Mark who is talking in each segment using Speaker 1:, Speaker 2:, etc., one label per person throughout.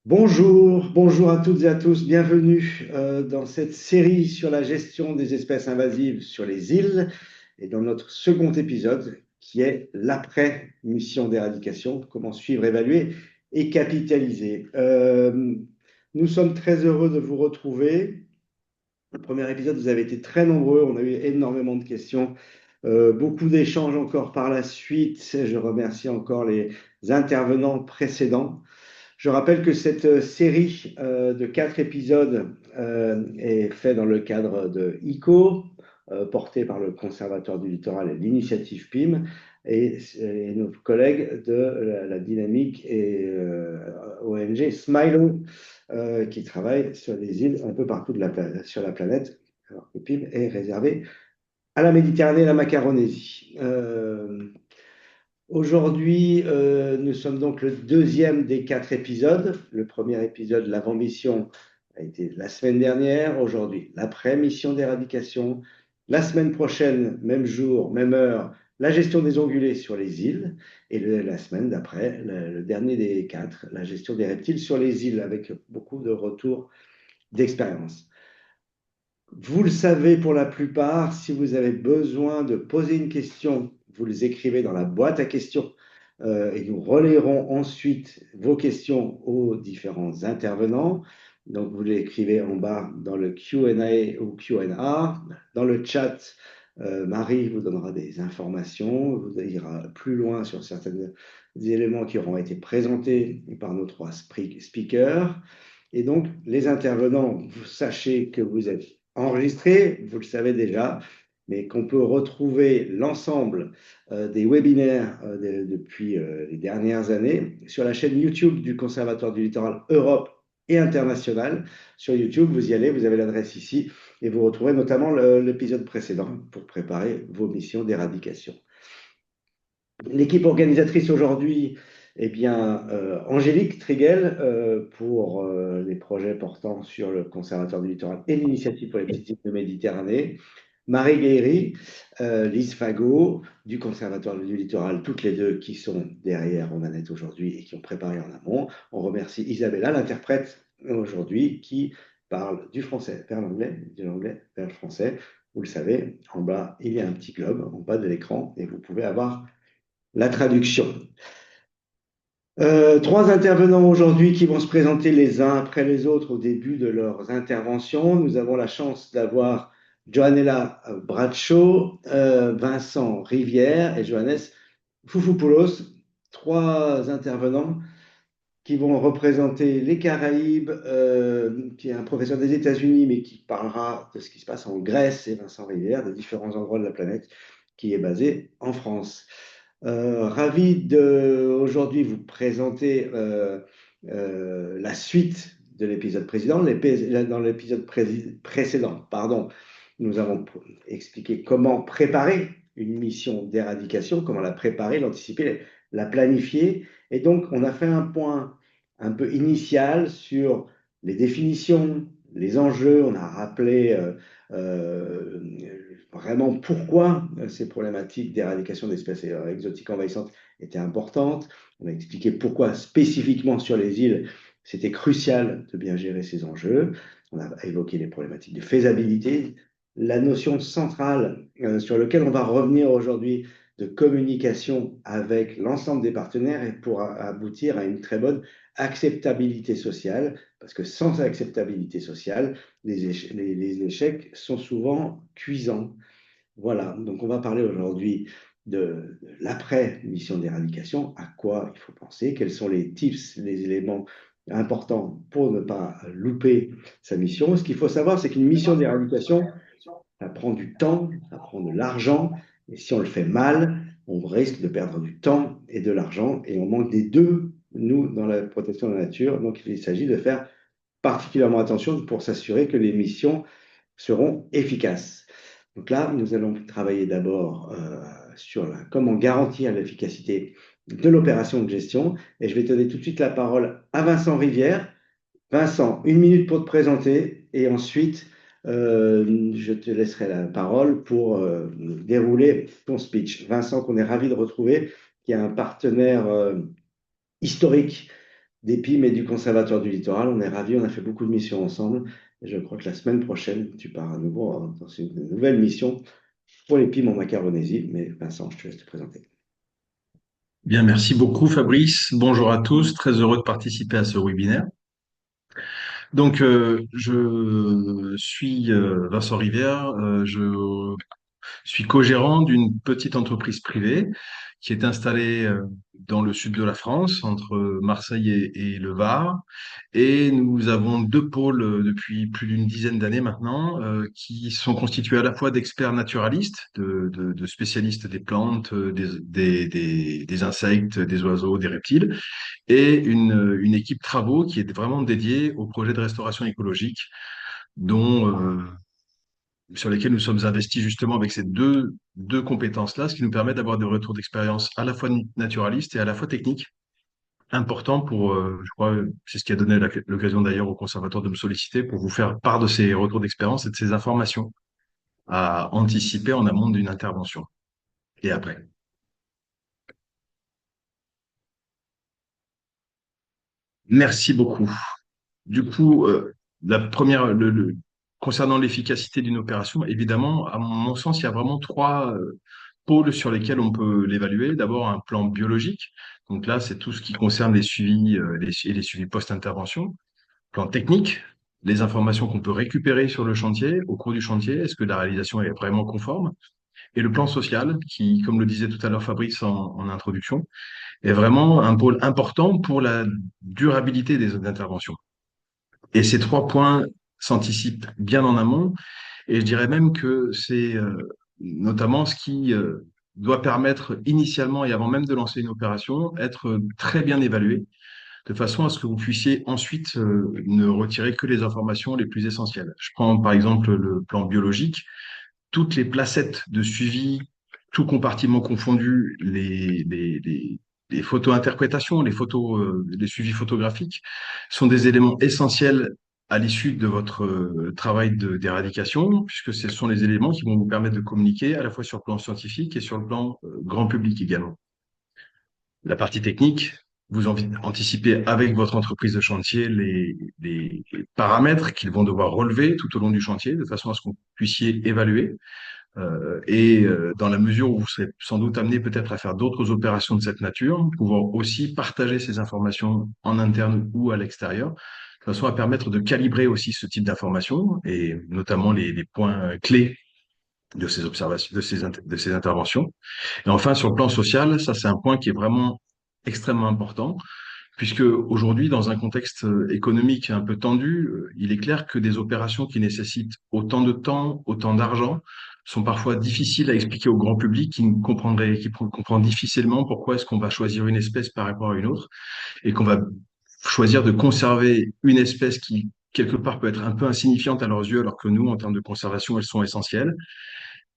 Speaker 1: Bonjour, bonjour à toutes et à tous, bienvenue dans cette série sur la gestion des espèces invasives sur les îles et dans notre second épisode qui est l'après-mission d'éradication, comment suivre, évaluer et capitaliser. Nous sommes très heureux de vous retrouver. Le premier épisode, vous avez été très nombreux, on a eu énormément de questions, beaucoup d'échanges encore par la suite. Je remercie encore les intervenants précédents. Je rappelle que cette série de 4 épisodes est faite dans le cadre de ICO, porté par le Conservatoire du Littoral et l'initiative PIM, et nos collègues de la Dynamique et ONG Smilo, qui travaillent sur les îles un peu partout sur la planète, alors que PIM est réservé à la Méditerranée et à la Macaronésie. Aujourd'hui, nous sommes donc le deuxième des 4 épisodes. Le premier épisode, l'avant-mission, a été la semaine dernière. Aujourd'hui, l'après-mission d'éradication. La semaine prochaine, même jour, même heure, la gestion des ongulés sur les îles. Et la semaine d'après, le dernier des 4, la gestion des reptiles sur les îles, avec beaucoup de retours d'expérience. Vous le savez pour la plupart, si vous avez besoin de poser une question, vous les écrivez dans la boîte à questions et nous relayerons ensuite vos questions aux différents intervenants. Donc, vous les écrivez en bas dans le Q&A ou Q&A. Dans le chat, Marie vous donnera des informations, vous ira plus loin sur certains éléments qui auront été présentés par nos 3 speakers. Et donc, les intervenants, vous sachez que vous êtes enregistrés, vous le savez déjà, mais qu'on peut retrouver l'ensemble des webinaires depuis les dernières années sur la chaîne YouTube du Conservatoire du Littoral Europe et International. Sur YouTube, vous y allez, vous avez l'adresse ici, et vous retrouverez notamment l'épisode précédent pour préparer vos missions d'éradication. L'équipe organisatrice aujourd'hui, eh bien, Angélique Triguel pour les projets portant sur le Conservatoire du Littoral et l'Initiative pour les petites îles de Méditerranée. Marie Guéry, Lise Fagot du Conservatoire du Littoral, toutes les deux qui sont derrière aux manettes aujourd'hui et qui ont préparé en amont. On remercie Isabella, l'interprète aujourd'hui, qui parle du français vers l'anglais, de l'anglais vers le français. Vous le savez, en bas, il y a un petit globe en bas de l'écran et vous pouvez avoir la traduction. 3 intervenants aujourd'hui qui vont se présenter les uns après les autres au début de leurs interventions. Nous avons la chance d'avoir Joannella Bradshaw, Vincent Rivière et Johannes Foufopoulos, 3 intervenants qui vont représenter les Caraïbes, qui est un professeur des États-Unis, mais qui parlera de ce qui se passe en Grèce, et Vincent Rivière, de différents endroits de la planète, qui est basé en France. Ravi d'aujourd'hui vous présenter la suite de l'épisode précédent. Dans l'épisode précédent, pardon, nous avons expliqué comment préparer une mission d'éradication, comment la préparer, l'anticiper, la planifier. Et donc, on a fait un point un peu initial sur les définitions, les enjeux. On a rappelé euh, vraiment pourquoi ces problématiques d'éradication d'espèces exotiques envahissantes étaient importantes. On a expliqué pourquoi spécifiquement sur les îles, c'était crucial de bien gérer ces enjeux. On a évoqué les problématiques de faisabilité, la notion centrale sur laquelle on va revenir aujourd'hui de communication avec l'ensemble des partenaires et pour aboutir à une très bonne acceptabilité sociale, parce que sans acceptabilité sociale, les échecs sont souvent cuisants. Voilà, donc on va parler aujourd'hui de l'après-mission d'éradication, à quoi il faut penser, quels sont les tips, les éléments importants pour ne pas louper sa mission. Ce qu'il faut savoir, c'est qu'une mission d'éradication, ça prend du temps, ça prend de l'argent, et si on le fait mal, on risque de perdre du temps et de l'argent, et on manque des deux, nous, dans la protection de la nature. Donc il s'agit de faire particulièrement attention pour s'assurer que les missions seront efficaces. Donc là, nous allons travailler d'abord sur comment garantir l'efficacité de l'opération de gestion. Et je vais donner tout de suite la parole à Vincent Rivière. Vincent, 1 minute pour te présenter et ensuite, je te laisserai la parole pour dérouler ton speech. Vincent, qu'on est ravi de retrouver, qui est un partenaire historique des PIM et du Conservatoire du Littoral. On est ravis, on a fait beaucoup de missions ensemble. Et je crois que la semaine prochaine, tu pars à nouveau dans une nouvelle mission pour les PIM en Macaronésie. Mais Vincent, je te laisse te présenter.
Speaker 2: Bien, merci beaucoup Fabrice. Bonjour à tous, très heureux de participer à ce webinaire. Je suis Vincent Rivière, je suis co-gérant d'une petite entreprise privée qui est installée dans le sud de la France, entre Marseille et le Var. Et nous avons deux pôles depuis plus d'une dizaine d'années maintenant, qui sont constitués à la fois d'experts naturalistes, de spécialistes des plantes, des insectes, des oiseaux, des reptiles, et une équipe travaux qui est vraiment dédiée aux projets de restauration écologique, dont sur lesquels nous sommes investis justement avec ces deux compétences-là, ce qui nous permet d'avoir des retours d'expérience à la fois naturalistes et à la fois techniques, importants pour, je crois, c'est ce qui a donné l'occasion d'ailleurs au conservatoire de me solliciter pour vous faire part de ces retours d'expérience et de ces informations à anticiper en amont d'une intervention et après. Merci beaucoup. Du coup, la première, concernant l'efficacité d'une opération, évidemment, à mon sens, il y a vraiment trois pôles sur lesquels on peut l'évaluer. D'abord, un plan biologique. Donc là, c'est tout ce qui concerne les suivis et les suivis post-intervention. Plan technique, les informations qu'on peut récupérer sur le chantier, au cours du chantier. Est-ce que la réalisation est vraiment conforme? Et le plan social, qui, comme le disait tout à l'heure Fabrice en introduction, est vraiment un pôle important pour la durabilité des interventions. Et ces trois points s'anticipent bien en amont. Et je dirais même que c'est notamment ce qui doit permettre initialement et avant même de lancer une opération, être très bien évalué, de façon à ce que vous puissiez ensuite ne retirer que les informations les plus essentielles. Je prends par exemple le plan biologique, toutes les placettes de suivi, tout compartiment confondu, les photo-interprétations, les suivis photographiques sont des éléments essentiels à l'issue de votre travail d'éradication, puisque ce sont les éléments qui vont vous permettre de communiquer à la fois sur le plan scientifique et sur le plan grand public également. La partie technique, vous anticipez avec votre entreprise de chantier les paramètres qu'ils vont devoir relever tout au long du chantier, de façon à ce que vous puissiez évaluer dans la mesure où vous serez sans doute amené peut-être à faire d'autres opérations de cette nature, pouvoir aussi partager ces informations en interne ou à l'extérieur, de façon à permettre de calibrer aussi ce type d'informations et notamment les points clés de ces observations, de ces interventions. Et enfin, sur le plan social, ça c'est un point qui est vraiment extrêmement important, puisque aujourd'hui, dans un contexte économique un peu tendu, il est clair que des opérations qui nécessitent autant de temps, autant d'argent, sont parfois difficiles à expliquer au grand public qui comprend difficilement pourquoi est-ce qu'on va choisir une espèce par rapport à une autre et qu'on va choisir de conserver une espèce qui, quelque part, peut être un peu insignifiante à leurs yeux, alors que nous, en termes de conservation, elles sont essentielles.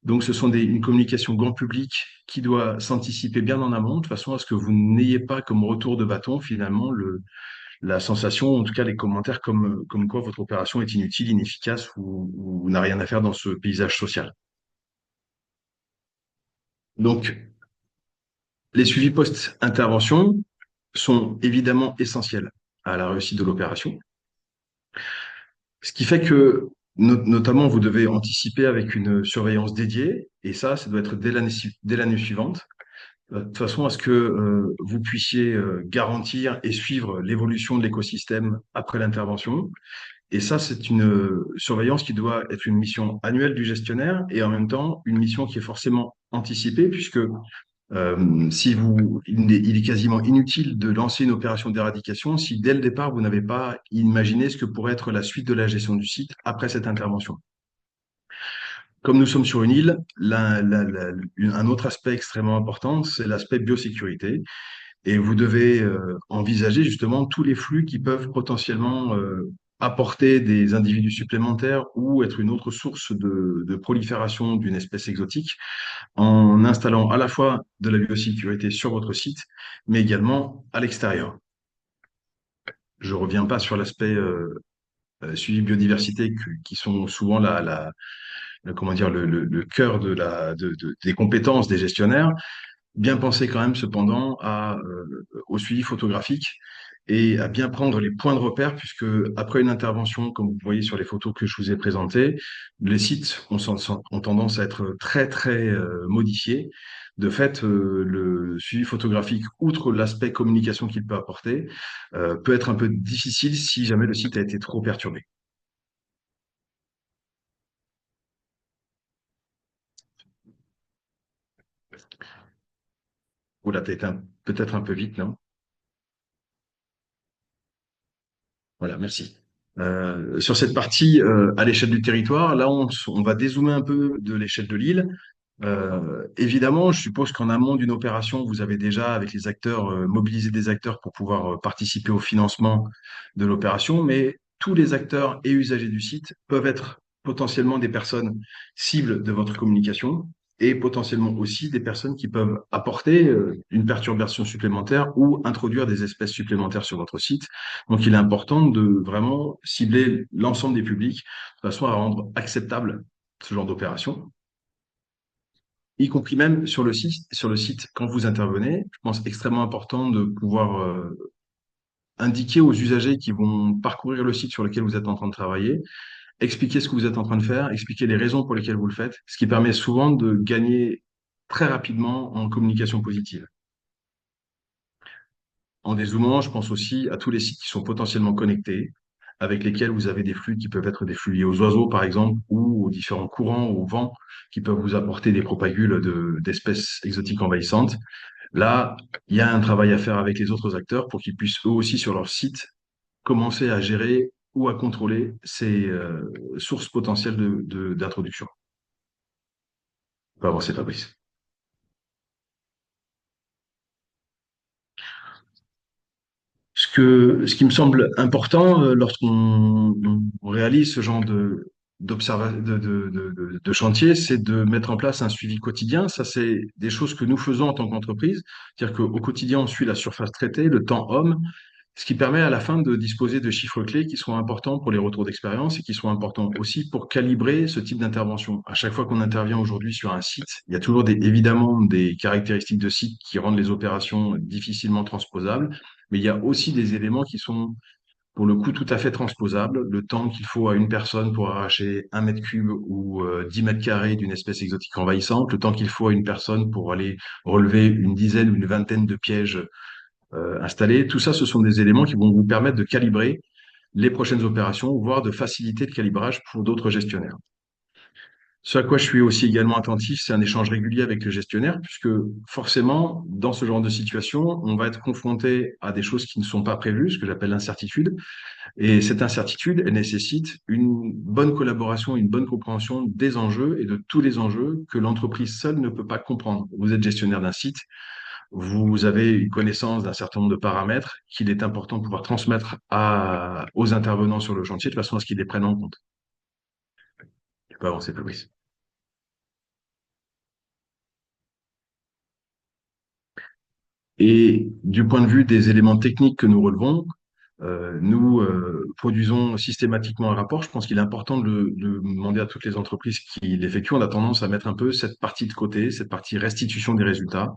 Speaker 2: Donc, ce sont une communication grand public qui doit s'anticiper bien en amont, de façon à ce que vous n'ayez pas comme retour de bâton, finalement, la sensation, en tout cas les commentaires comme quoi votre opération est inutile, inefficace ou n'a rien à faire dans ce paysage social. Donc, les suivis post-intervention sont évidemment essentiels à la réussite de l'opération. Ce qui fait que, notamment, vous devez anticiper avec une surveillance dédiée, et ça doit être dès l'année suivante, de façon à ce que vous puissiez garantir et suivre l'évolution de l'écosystème après l'intervention. Et ça, c'est une surveillance qui doit être une mission annuelle du gestionnaire et en même temps une mission qui est forcément anticipée puisque il est quasiment inutile de lancer une opération d'éradication si dès le départ vous n'avez pas imaginé ce que pourrait être la suite de la gestion du site après cette intervention. Comme nous sommes sur une île, un autre aspect extrêmement important, c'est l'aspect biosécurité. Et vous devez envisager justement tous les flux qui peuvent potentiellement apporter des individus supplémentaires ou être une autre source de prolifération d'une espèce exotique en installant à la fois de la biosécurité sur votre site, mais également à l'extérieur. Je reviens pas sur l'aspect suivi biodiversité qui sont souvent comment dire, le cœur des compétences des gestionnaires. bien penser quand même cependant au suivi photographique et à bien prendre les points de repère, puisque après une intervention, comme vous voyez sur les photos que je vous ai présentées, les sites ont tendance à être très très modifiés. De fait, le suivi photographique, outre l'aspect communication qu'il peut apporter, peut être un peu difficile si jamais le site a été trop perturbé. Oula, t'as été peut-être un peu vite, non? Voilà, merci. Sur cette partie à l'échelle du territoire, là, on va dézoomer un peu de l'échelle de l'île. Évidemment, je suppose qu'en amont d'une opération, vous avez déjà, avec les acteurs, mobilisé des acteurs pour pouvoir participer au financement de l'opération, mais tous les acteurs et usagers du site peuvent être potentiellement des personnes cibles de votre communication et potentiellement aussi des personnes qui peuvent apporter une perturbation supplémentaire ou introduire des espèces supplémentaires sur votre site. Donc, il est important de vraiment cibler l'ensemble des publics de façon à rendre acceptable ce genre d'opération, y compris même sur le site, quand vous intervenez. Je pense extrêmement important de pouvoir indiquer aux usagers qui vont parcourir le site sur lequel vous êtes en train de travailler, expliquer ce que vous êtes en train de faire, expliquer les raisons pour lesquelles vous le faites, ce qui permet souvent de gagner très rapidement en communication positive. En dézoomant, je pense aussi à tous les sites qui sont potentiellement connectés, avec lesquels vous avez des flux qui peuvent être des flux liés aux oiseaux, par exemple, ou aux différents courants, au vent, qui peuvent vous apporter des propagules d'espèces exotiques envahissantes. Là, il y a un travail à faire avec les autres acteurs pour qu'ils puissent eux aussi sur leur site commencer à gérer ou à contrôler ces sources potentielles d'introduction. On va avancer, Fabrice. Ce qui me semble important on réalise ce genre de chantier, c'est de mettre en place un suivi quotidien. Ça, c'est des choses que nous faisons en tant qu'entreprise. C'est-à-dire qu'au quotidien, on suit la surface traitée, le temps homme, ce qui permet à la fin de disposer de chiffres clés qui sont importants pour les retours d'expérience et qui sont importants aussi pour calibrer ce type d'intervention. À chaque fois qu'on intervient aujourd'hui sur un site, il y a toujours évidemment des caractéristiques de site qui rendent les opérations difficilement transposables, mais il y a aussi des éléments qui sont pour le coup tout à fait transposables. Le temps qu'il faut à une personne pour arracher 1 mètre cube ou 10 mètres carrés d'une espèce exotique envahissante, le temps qu'il faut à une personne pour aller relever une dizaine ou une vingtaine de pièges installés. Tout ça, ce sont des éléments qui vont vous permettre de calibrer les prochaines opérations, voire de faciliter le calibrage pour d'autres gestionnaires. Ce à quoi je suis aussi également attentif, c'est un échange régulier avec le gestionnaire, puisque forcément, dans ce genre de situation, on va être confronté à des choses qui ne sont pas prévues, ce que j'appelle l'incertitude. Et cette incertitude, elle nécessite une bonne collaboration, une bonne compréhension des enjeux et de tous les enjeux que l'entreprise seule ne peut pas comprendre. Vous êtes gestionnaire d'un site, vous avez une connaissance d'un certain nombre de paramètres qu'il est important de pouvoir transmettre aux intervenants sur le chantier de façon à ce qu'ils les prennent en compte. Tu peux avancer, Fabrice. Et du point de vue des éléments techniques que nous relevons, nous produisons systématiquement un rapport. Je pense qu'il est important de demander à toutes les entreprises qui l'effectuent. On a tendance à mettre un peu cette partie de côté, cette partie restitution des résultats.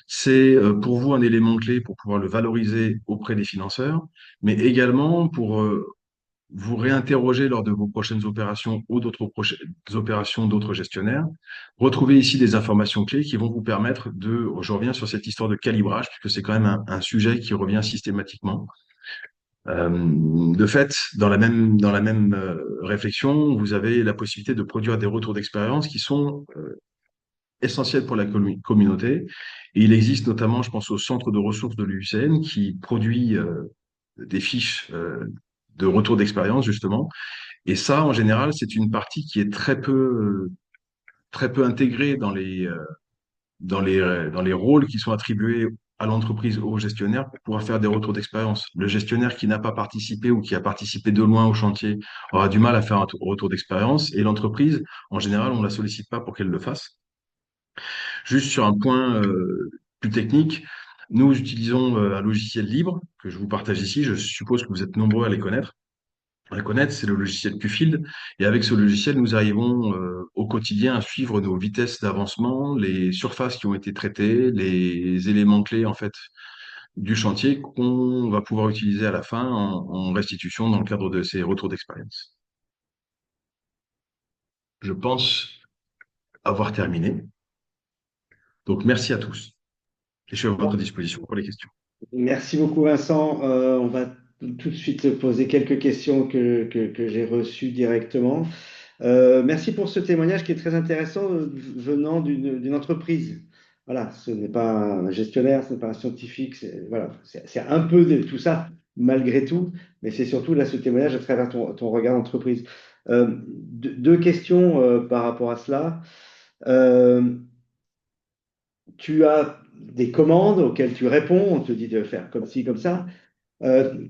Speaker 2: C'est pour vous un élément clé pour pouvoir le valoriser auprès des financeurs, mais également pour vous réinterroger lors de vos prochaines opérations ou d'autres opérations d'autres gestionnaires. Retrouvez ici des informations clés qui vont vous permettre je reviens sur cette histoire de calibrage, puisque c'est quand même un sujet qui revient systématiquement. De fait, dans la même réflexion, vous avez la possibilité de produire des retours d'expérience qui sont essentiels pour la communauté. Et il existe notamment, je pense, au centre de ressources de l'UICN qui produit des fiches de retour d'expérience, justement. Et ça, en général, c'est une partie qui est très peu intégrée dans les rôles qui sont attribués à l'entreprise, au gestionnaire, pour pouvoir faire des retours d'expérience. Le gestionnaire qui n'a pas participé ou qui a participé de loin au chantier aura du mal à faire un retour d'expérience. Et l'entreprise, en général, on ne la sollicite pas pour qu'elle le fasse. Juste sur un point plus technique, nous utilisons un logiciel libre que je vous partage ici. Je suppose que vous êtes nombreux à les connaître. à connaître, c'est le logiciel QField. Et avec ce logiciel, nous arrivons au quotidien à suivre nos vitesses d'avancement, les surfaces qui ont été traitées, les éléments clés en fait du chantier qu'on va pouvoir utiliser à la fin en restitution dans le cadre de ces retours d'expérience. Je pense avoir terminé. Donc merci à tous. Et je suis à votre disposition pour les questions.
Speaker 1: Merci beaucoup, Vincent. On va tout de suite poser quelques questions que j'ai reçues directement. Merci pour ce témoignage qui est très intéressant venant d'une entreprise. Voilà, ce n'est pas un gestionnaire, ce n'est pas un scientifique, voilà, c'est un peu de tout ça malgré tout, mais c'est surtout là ce témoignage à travers ton regard d'entreprise. Deux questions par rapport à cela. Euh, Tu as des commandes auxquelles tu réponds, on te dit de faire comme ci, comme ça.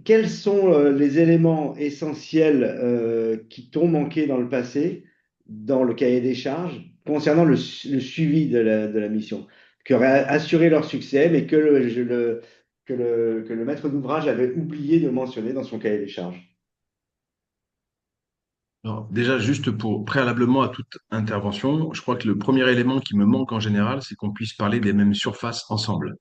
Speaker 1: Quels sont les éléments essentiels qui t'ont manqué dans le passé, dans le cahier des charges, concernant le suivi de la mission, qui aurait assuré leur succès, mais que le maître d'ouvrage avait oublié de mentionner dans son cahier des charges?
Speaker 2: Alors, déjà, juste pour préalablement à toute intervention, je crois que le premier élément qui me manque en général, c'est qu'on puisse parler des mêmes surfaces ensemble.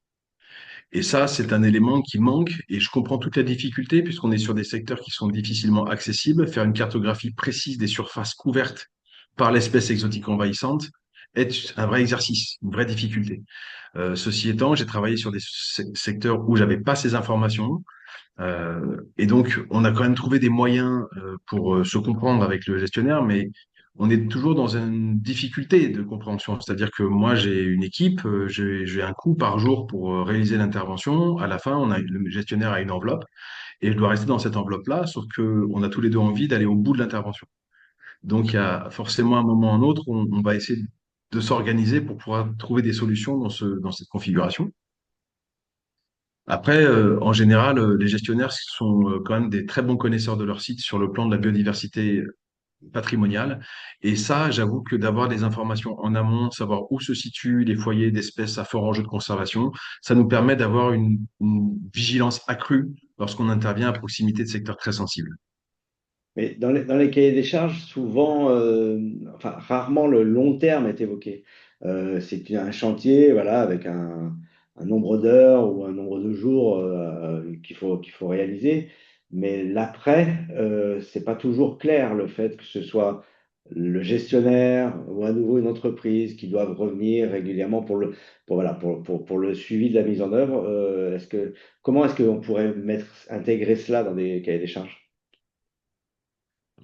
Speaker 2: Et ça, c'est un élément qui manque et je comprends toute la difficulté puisqu'on est sur des secteurs qui sont difficilement accessibles. Faire une cartographie précise des surfaces couvertes par l'espèce exotique envahissante est un vrai exercice, une vraie difficulté. Ceci étant, j'ai travaillé sur des secteurs où j'avais pas ces informations. Et donc, on a quand même trouvé des moyens pour se comprendre avec le gestionnaire, mais on est toujours dans une difficulté de compréhension. C'est-à-dire que moi, j'ai une équipe, j'ai un coût par jour pour réaliser l'intervention. À la fin, le gestionnaire a une enveloppe et je dois rester dans cette enveloppe-là, sauf que on a tous les deux envie d'aller au bout de l'intervention. Donc, il y a forcément un moment ou un autre où on va essayer de s'organiser pour pouvoir trouver des solutions dans cette configuration. Après, en général, les gestionnaires sont quand même des très bons connaisseurs de leur site sur le plan de la biodiversité patrimoniale. Et ça, j'avoue que d'avoir des informations en amont, savoir où se situent les foyers d'espèces à fort enjeu de conservation, ça nous permet d'avoir une vigilance accrue lorsqu'on intervient à proximité de secteurs très sensibles.
Speaker 1: Mais dans les cahiers des charges, souvent, enfin, rarement le long terme est évoqué. C'est un chantier, voilà, avec un nombre d'heures ou un nombre de jours qu'il faut réaliser. Mais l'après, c'est pas toujours clair le fait que ce soit le gestionnaire ou à nouveau une entreprise qui doivent revenir régulièrement voilà, pour le suivi de la mise en œuvre. Comment est-ce qu'on pourrait intégrer cela dans des cahiers des charges?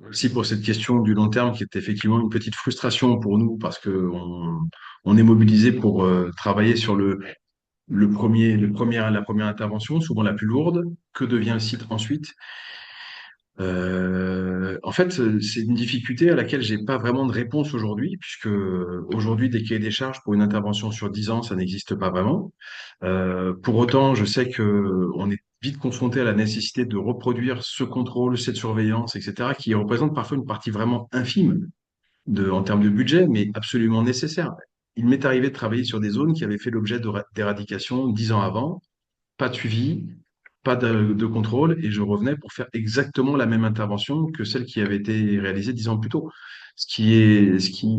Speaker 2: Aussi pour cette question du long terme qui est effectivement une petite frustration pour nous parce que on est mobilisé pour travailler sur la première intervention, souvent la plus lourde. Que devient le site ensuite? En fait, c'est une difficulté à laquelle j'ai pas vraiment de réponse aujourd'hui, puisque aujourd'hui, des cahiers des charges pour une intervention sur 10 ans, ça n'existe pas vraiment. Pour autant, je sais que on est vite confronté à la nécessité de reproduire ce contrôle, cette surveillance, etc., qui représente parfois une partie vraiment infime en termes de budget, mais absolument nécessaire. Il m'est arrivé de travailler sur des zones qui avaient fait l'objet d'éradication 10 ans avant, pas de suivi, pas de contrôle, et je revenais pour faire exactement la même intervention que celle qui avait été réalisée 10 ans plus tôt. Ce qui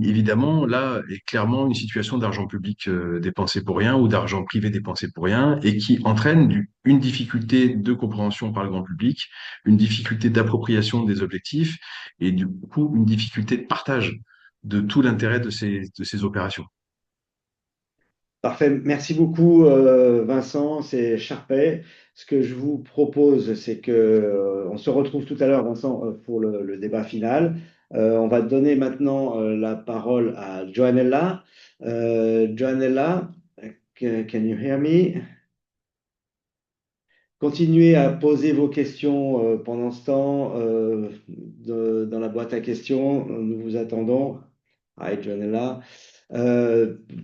Speaker 2: évidemment, là, est clairement une situation d'argent public dépensé pour rien ou d'argent privé dépensé pour rien, et qui entraîne une difficulté de compréhension par le grand public, une difficulté d'appropriation des objectifs, et du coup, une difficulté de partage de tout l'intérêt de ces opérations.
Speaker 1: Parfait. Merci beaucoup, Vincent. C'est Charpet. Ce que je vous propose, c'est que on se retrouve tout à l'heure, Vincent, pour le débat final. On va donner maintenant la parole à Joanella. Joanella, can you hear me? Continuez à poser vos questions pendant ce temps dans la boîte à questions. Nous vous attendons. Hi, Joanella.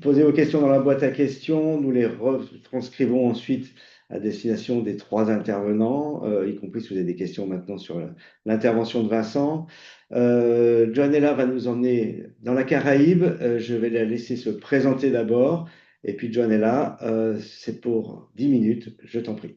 Speaker 1: Posez vos questions dans la boîte à questions. Nous les retranscrivons ensuite à destination des trois intervenants, y compris si vous avez des questions maintenant sur l'intervention de Vincent. Joanella va nous emmener dans la Caraïbe. Je vais la laisser se présenter d'abord. Et puis, Joanella, c'est pour 10 minutes. Je t'en prie.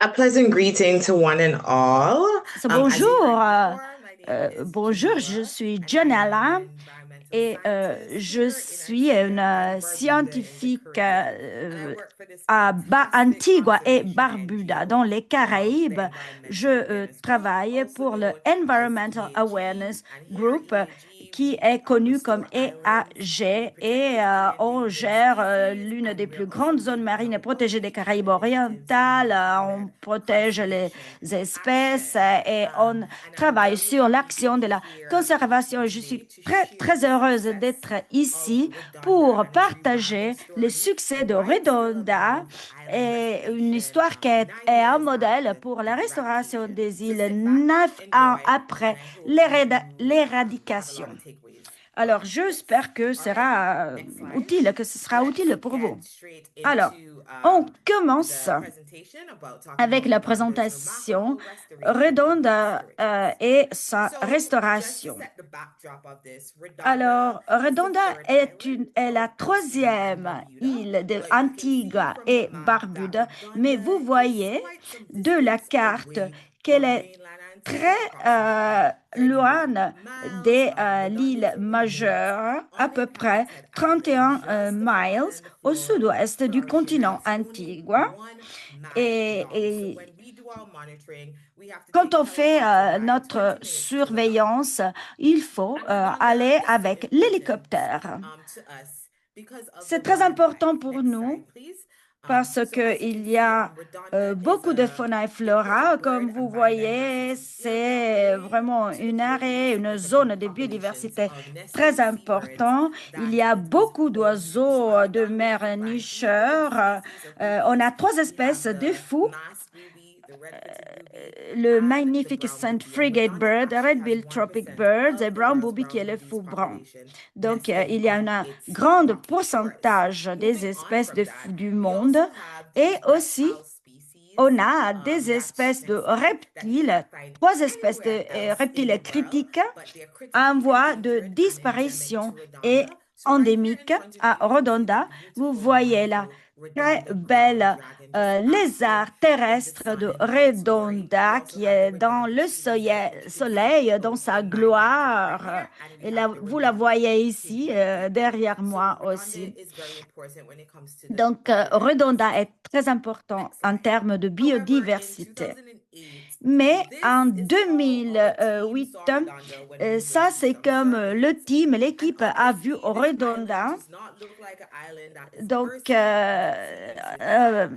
Speaker 3: A pleasant greeting to one and all. As you've
Speaker 4: Bonjour,
Speaker 3: heard before, my name is
Speaker 4: bonjour, je
Speaker 3: Janella,
Speaker 4: suis
Speaker 3: and I am
Speaker 4: Janella
Speaker 3: an environmental
Speaker 4: et
Speaker 3: scientist
Speaker 4: je
Speaker 3: here in
Speaker 4: suis une
Speaker 3: Antigua and Barbuda in the
Speaker 4: scientifique
Speaker 3: Caribbean. And I work for this
Speaker 4: à
Speaker 3: fantastic
Speaker 4: Antigua et
Speaker 3: conservation
Speaker 4: Barbuda dans
Speaker 3: NGO
Speaker 4: les
Speaker 3: called the
Speaker 4: Caraïbes. Je
Speaker 3: Environmental Awareness Group,
Speaker 4: travaille
Speaker 3: also
Speaker 4: pour le
Speaker 3: known as
Speaker 4: Environmental
Speaker 3: EAG.
Speaker 4: Awareness
Speaker 3: And here at
Speaker 4: Group
Speaker 3: EAG,
Speaker 4: qui
Speaker 3: we
Speaker 4: est connu comme
Speaker 3: restore islands, we
Speaker 4: EAG
Speaker 3: protect
Speaker 4: et
Speaker 3: the key
Speaker 4: on
Speaker 3: endangered
Speaker 4: gère
Speaker 3: species,
Speaker 4: l'une des
Speaker 3: and we're
Speaker 4: plus
Speaker 3: also
Speaker 4: grandes zones
Speaker 3: leading
Speaker 4: marines
Speaker 3: now
Speaker 4: protégées des
Speaker 3: public
Speaker 4: Caraïbes
Speaker 3: initiatives in
Speaker 4: orientales. On
Speaker 3: environment
Speaker 4: protège les
Speaker 3: conservation
Speaker 4: espèces
Speaker 3: action.
Speaker 4: et on
Speaker 3: And I'm
Speaker 4: travaille
Speaker 3: very
Speaker 4: sur
Speaker 3: happy to
Speaker 4: l'action de
Speaker 3: be
Speaker 4: la
Speaker 3: here with
Speaker 4: conservation.
Speaker 3: you
Speaker 4: Et je suis
Speaker 3: today to
Speaker 4: très,
Speaker 3: share
Speaker 4: très
Speaker 3: the
Speaker 4: heureuse
Speaker 3: success
Speaker 4: d'être
Speaker 3: of
Speaker 4: ici
Speaker 3: Redonda
Speaker 4: pour
Speaker 3: and its
Speaker 4: partager
Speaker 3: revamping
Speaker 4: les
Speaker 3: story
Speaker 4: succès de
Speaker 3: while it's still
Speaker 4: Redonda
Speaker 3: alive. The island
Speaker 4: et une
Speaker 3: restoration,
Speaker 4: histoire qui
Speaker 3: 9
Speaker 4: est un
Speaker 3: years
Speaker 4: modèle
Speaker 3: after
Speaker 4: pour la
Speaker 3: the
Speaker 4: restauration
Speaker 3: eradication.
Speaker 4: des
Speaker 3: So
Speaker 4: îles
Speaker 3: sit back,
Speaker 4: 9 ans
Speaker 3: enjoy,
Speaker 4: après
Speaker 3: and I hope you have a
Speaker 4: l'éradication.
Speaker 3: lot of takeaways
Speaker 4: Alors,
Speaker 3: from this.
Speaker 4: j'espère que
Speaker 3: All right, next slide.
Speaker 4: que ce sera
Speaker 3: Let's
Speaker 4: utile pour
Speaker 3: get
Speaker 4: vous.
Speaker 3: straight
Speaker 4: Alors,
Speaker 3: into
Speaker 4: on commence
Speaker 3: the presentation about talking
Speaker 4: avec
Speaker 3: about
Speaker 4: la
Speaker 3: Redonda's
Speaker 4: présentation
Speaker 3: remarkable restoration of its
Speaker 4: Redonda
Speaker 3: heritage.
Speaker 4: et sa
Speaker 3: So, just to
Speaker 4: restauration.
Speaker 3: set the backdrop of this, Redonda
Speaker 4: Alors,
Speaker 3: is the
Speaker 4: Redonda
Speaker 3: third island
Speaker 4: est la
Speaker 3: from Antigua and
Speaker 4: troisième
Speaker 3: Barbuda.
Speaker 4: île de
Speaker 3: But you can see
Speaker 4: Antigua
Speaker 3: from the
Speaker 4: et
Speaker 3: map that
Speaker 4: Barbuda, mais vous
Speaker 3: Redonda is
Speaker 4: voyez
Speaker 3: quite some
Speaker 4: de la
Speaker 3: distance
Speaker 4: carte
Speaker 3: away
Speaker 4: qu'elle
Speaker 3: from
Speaker 4: est
Speaker 3: mainland Antigua,
Speaker 4: très
Speaker 3: approximately 31
Speaker 4: loin
Speaker 3: miles.
Speaker 4: des
Speaker 3: Redonda
Speaker 4: l'île
Speaker 3: is a remote,
Speaker 4: majeure, à peu près
Speaker 3: uninhabited island
Speaker 4: 31
Speaker 3: just off the
Speaker 4: miles
Speaker 3: land
Speaker 4: au
Speaker 3: floor
Speaker 4: sud-ouest du
Speaker 3: flourishing
Speaker 4: continent
Speaker 3: that's only
Speaker 4: Antigua.
Speaker 3: 1 mile
Speaker 4: Et,
Speaker 3: long. So when
Speaker 4: et
Speaker 3: we do our monitoring, we have to
Speaker 4: quand
Speaker 3: take
Speaker 4: on fait
Speaker 3: helicopter ride
Speaker 4: notre
Speaker 3: 20 minutes to Redonda.
Speaker 4: surveillance, il faut
Speaker 3: And Redonda
Speaker 4: aller
Speaker 3: is so
Speaker 4: avec
Speaker 3: important
Speaker 4: l'hélicoptère.
Speaker 3: to us because of
Speaker 4: C'est
Speaker 3: the
Speaker 4: très important
Speaker 3: wildlife.
Speaker 4: pour
Speaker 3: Next
Speaker 4: nous
Speaker 3: slide, please.
Speaker 4: parce
Speaker 3: So as you
Speaker 4: qu'il
Speaker 3: can
Speaker 4: y
Speaker 3: see,
Speaker 4: a
Speaker 3: Redonda is
Speaker 4: beaucoup de fauna et
Speaker 3: important
Speaker 4: flora.
Speaker 3: bird
Speaker 4: Comme vous
Speaker 3: and biodiversity
Speaker 4: voyez,
Speaker 3: area,
Speaker 4: c'est
Speaker 3: home
Speaker 4: vraiment
Speaker 3: to the
Speaker 4: une
Speaker 3: globally
Speaker 4: arée, une zone
Speaker 3: significant
Speaker 4: de
Speaker 3: populations
Speaker 4: biodiversité
Speaker 3: of
Speaker 4: très
Speaker 3: nesting seabirds
Speaker 4: importante. Il
Speaker 3: that
Speaker 4: y a
Speaker 3: it is
Speaker 4: beaucoup
Speaker 3: home to. So
Speaker 4: d'oiseaux
Speaker 3: on
Speaker 4: de
Speaker 3: Redonda, you
Speaker 4: mer
Speaker 3: can find 3 different
Speaker 4: nicheurs.
Speaker 3: species of
Speaker 4: On
Speaker 3: rubies.
Speaker 4: a 3 espèces
Speaker 3: We have
Speaker 4: de
Speaker 3: the
Speaker 4: fous:
Speaker 3: masked ruby, the red-footed ruby,
Speaker 4: le
Speaker 3: and the brown
Speaker 4: Magnificent
Speaker 3: ruby. And
Speaker 4: Frigate
Speaker 3: Redonda
Speaker 4: Bird,
Speaker 3: actually has
Speaker 4: Red-billed Tropic
Speaker 3: 1%
Speaker 4: Birds et
Speaker 3: of the
Speaker 4: Brown
Speaker 3: world's
Speaker 4: Booby qui
Speaker 3: brown
Speaker 4: est le
Speaker 3: rubies
Speaker 4: fou brun.
Speaker 3: population
Speaker 4: Donc,
Speaker 3: nesting
Speaker 4: il y a
Speaker 3: on
Speaker 4: un
Speaker 3: its
Speaker 4: grand
Speaker 3: rocky shores.
Speaker 4: pourcentage des
Speaker 3: Moving on
Speaker 4: espèces
Speaker 3: from that,
Speaker 4: du
Speaker 3: we
Speaker 4: monde.
Speaker 3: also have
Speaker 4: Et
Speaker 3: these
Speaker 4: aussi,
Speaker 3: reptile species.
Speaker 4: on a des
Speaker 3: That's
Speaker 4: espèces de
Speaker 3: next slide, that you
Speaker 4: reptiles,
Speaker 3: can't find
Speaker 4: 3 espèces
Speaker 3: anywhere
Speaker 4: de
Speaker 3: else in the
Speaker 4: reptiles
Speaker 3: world,
Speaker 4: critiques
Speaker 3: but they're
Speaker 4: en
Speaker 3: critically
Speaker 4: voie de
Speaker 3: endangered and endemic
Speaker 4: disparition
Speaker 3: to
Speaker 4: et
Speaker 3: Redonda. So right here in
Speaker 4: endémique
Speaker 3: front of
Speaker 4: à
Speaker 3: you, you can see the
Speaker 4: Redonda. Vous
Speaker 3: beautiful
Speaker 4: voyez la
Speaker 3: mangrove
Speaker 4: très
Speaker 3: Redonda brown
Speaker 4: belle
Speaker 3: dragon just basking
Speaker 4: lézard
Speaker 3: in the
Speaker 4: terrestre
Speaker 3: sun
Speaker 4: de
Speaker 3: in all its glory. We
Speaker 4: Redonda
Speaker 3: also
Speaker 4: qui
Speaker 3: have the
Speaker 4: est
Speaker 3: Redonda
Speaker 4: dans le
Speaker 3: Beachy Lizard,
Speaker 4: soleil,
Speaker 3: which is
Speaker 4: soleil dans
Speaker 3: close
Speaker 4: sa
Speaker 3: to 9 meters right
Speaker 4: gloire.
Speaker 3: here. And we
Speaker 4: Et là,
Speaker 3: have the
Speaker 4: vous la
Speaker 3: Redonda
Speaker 4: voyez
Speaker 3: pig
Speaker 4: ici,
Speaker 3: lizard.
Speaker 4: derrière
Speaker 3: So
Speaker 4: moi
Speaker 3: Redonda
Speaker 4: aussi.
Speaker 3: is very important when it comes to the
Speaker 4: Donc, Redonda
Speaker 3: biodiversity.
Speaker 4: est très important
Speaker 3: Next
Speaker 4: en
Speaker 3: slide.
Speaker 4: termes de
Speaker 3: However, in
Speaker 4: biodiversité.
Speaker 3: 2008,
Speaker 4: Mais en
Speaker 3: this is how our team
Speaker 4: 2008,
Speaker 3: saw Redonda when we
Speaker 4: ça
Speaker 3: received
Speaker 4: c'est
Speaker 3: some
Speaker 4: comme
Speaker 3: surveys. And
Speaker 4: l'équipe a vu
Speaker 3: obviously, this island
Speaker 4: Redonda.
Speaker 3: does not look like an island that is
Speaker 4: Donc,
Speaker 3: bursting with sea life.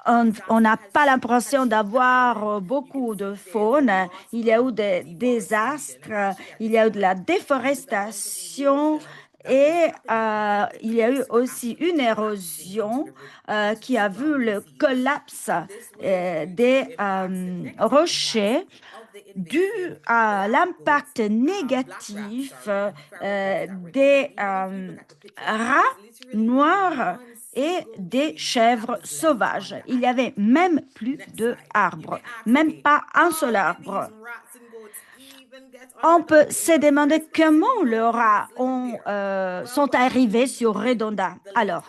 Speaker 4: on
Speaker 3: Disaster
Speaker 4: n'a
Speaker 3: has
Speaker 4: pas
Speaker 3: had
Speaker 4: l'impression
Speaker 3: struck the
Speaker 4: d'avoir
Speaker 3: island. You can
Speaker 4: beaucoup de
Speaker 3: see there's
Speaker 4: faune.
Speaker 3: lots
Speaker 4: Il y a
Speaker 3: of
Speaker 4: eu des
Speaker 3: deforestation.
Speaker 4: désastres,
Speaker 3: And actually, at
Speaker 4: il
Speaker 3: this
Speaker 4: y a eu de la
Speaker 3: point, with the amount of
Speaker 4: déforestation
Speaker 3: erosion that is
Speaker 4: et
Speaker 3: happening, the
Speaker 4: il y a eu
Speaker 3: cliffs are
Speaker 4: aussi
Speaker 3: actually
Speaker 4: une
Speaker 3: collapsing into
Speaker 4: érosion
Speaker 3: into the
Speaker 4: qui a vu
Speaker 3: surrounding
Speaker 4: le
Speaker 3: seas.
Speaker 4: collapse
Speaker 3: And this will lead to
Speaker 4: des
Speaker 3: impacts, the negative impacts
Speaker 4: rochers
Speaker 3: of the
Speaker 4: dû
Speaker 3: invasive
Speaker 4: à
Speaker 3: black goats,
Speaker 4: l'impact
Speaker 3: black rats,
Speaker 4: négatif
Speaker 3: sorry, and feral goats that were there.
Speaker 4: des
Speaker 3: And even if you look at the pictures,
Speaker 4: rats
Speaker 3: there's literally only
Speaker 4: noirs
Speaker 3: one
Speaker 4: et
Speaker 3: single
Speaker 4: des
Speaker 3: tree that
Speaker 4: chèvres
Speaker 3: was left on
Speaker 4: sauvages.
Speaker 3: the
Speaker 4: Il y
Speaker 3: island.
Speaker 4: avait même plus
Speaker 3: Next slide. You
Speaker 4: d'arbres,
Speaker 3: may ask,
Speaker 4: même
Speaker 3: okay,
Speaker 4: pas un seul
Speaker 3: how did these
Speaker 4: arbre.
Speaker 3: rats and goats even get on
Speaker 4: On peut
Speaker 3: Redonda in
Speaker 4: se
Speaker 3: the
Speaker 4: demander
Speaker 3: first place if
Speaker 4: comment
Speaker 3: no
Speaker 4: les rats
Speaker 3: humans lived there?
Speaker 4: sont
Speaker 3: Well,
Speaker 4: arrivés sur
Speaker 3: in
Speaker 4: Redonda.
Speaker 3: the late
Speaker 4: Alors,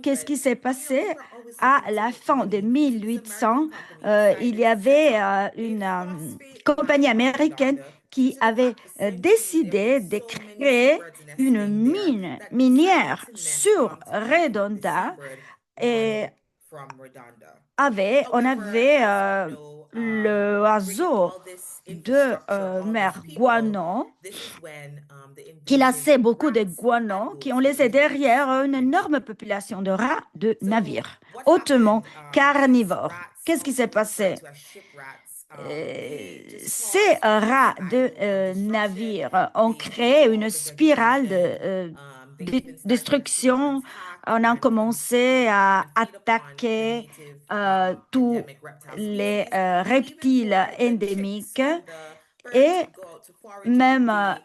Speaker 4: qu'est-ce
Speaker 3: 1800s,
Speaker 4: qui s'est passé?
Speaker 3: we were always
Speaker 4: À
Speaker 3: looking
Speaker 4: la
Speaker 3: to
Speaker 4: fin de
Speaker 3: Italy. This American
Speaker 4: 1800,
Speaker 3: company
Speaker 4: il y
Speaker 3: decided to set
Speaker 4: avait
Speaker 3: up a
Speaker 4: une
Speaker 3: phosphate
Speaker 4: compagnie
Speaker 3: mine on
Speaker 4: américaine
Speaker 3: Redonda.
Speaker 4: qui
Speaker 3: So
Speaker 4: avait
Speaker 3: at essentially there
Speaker 4: décidé
Speaker 3: was
Speaker 4: de
Speaker 3: so many
Speaker 4: créer
Speaker 3: seabirds
Speaker 4: une
Speaker 3: nesting there that decided
Speaker 4: minière
Speaker 3: to nest
Speaker 4: sur
Speaker 3: onto the
Speaker 4: Redonda
Speaker 3: seabird
Speaker 4: et
Speaker 3: mining from Redonda.
Speaker 4: on
Speaker 3: However,
Speaker 4: avait
Speaker 3: as we know, bringing
Speaker 4: l'oiseau
Speaker 3: all this
Speaker 4: de
Speaker 3: infrastructure, all these
Speaker 4: mer
Speaker 3: people,
Speaker 4: guano
Speaker 3: this is when the
Speaker 4: qui
Speaker 3: invasive
Speaker 4: laissait beaucoup de
Speaker 3: rats and
Speaker 4: guano, qui
Speaker 3: goats
Speaker 4: ont
Speaker 3: were
Speaker 4: laissé
Speaker 3: introduced.
Speaker 4: derrière une
Speaker 3: And
Speaker 4: énorme population de rats de
Speaker 3: so
Speaker 4: navires,
Speaker 3: what
Speaker 4: hautement
Speaker 3: happened? These
Speaker 4: carnivores.
Speaker 3: rats,
Speaker 4: Qu'est-ce qui s'est
Speaker 3: also referred
Speaker 4: passé?
Speaker 3: to as ship rats, they just
Speaker 4: Ces
Speaker 3: caused
Speaker 4: rats
Speaker 3: this
Speaker 4: de
Speaker 3: cycle of destruction.
Speaker 4: navires ont
Speaker 3: They ate
Speaker 4: créé
Speaker 3: all
Speaker 4: une
Speaker 3: the
Speaker 4: spirale
Speaker 3: vegetation.
Speaker 4: de
Speaker 3: They even started to
Speaker 4: destruction.
Speaker 3: attack
Speaker 4: On a
Speaker 3: and
Speaker 4: commencé
Speaker 3: consume
Speaker 4: à
Speaker 3: and feed upon the
Speaker 4: attaquer
Speaker 3: native
Speaker 4: tous
Speaker 3: endemic reptile
Speaker 4: les
Speaker 3: species, and even
Speaker 4: reptiles
Speaker 3: for the chicks,
Speaker 4: endémiques
Speaker 3: when the birds
Speaker 4: et
Speaker 3: would go out to forage in the
Speaker 4: même
Speaker 3: day,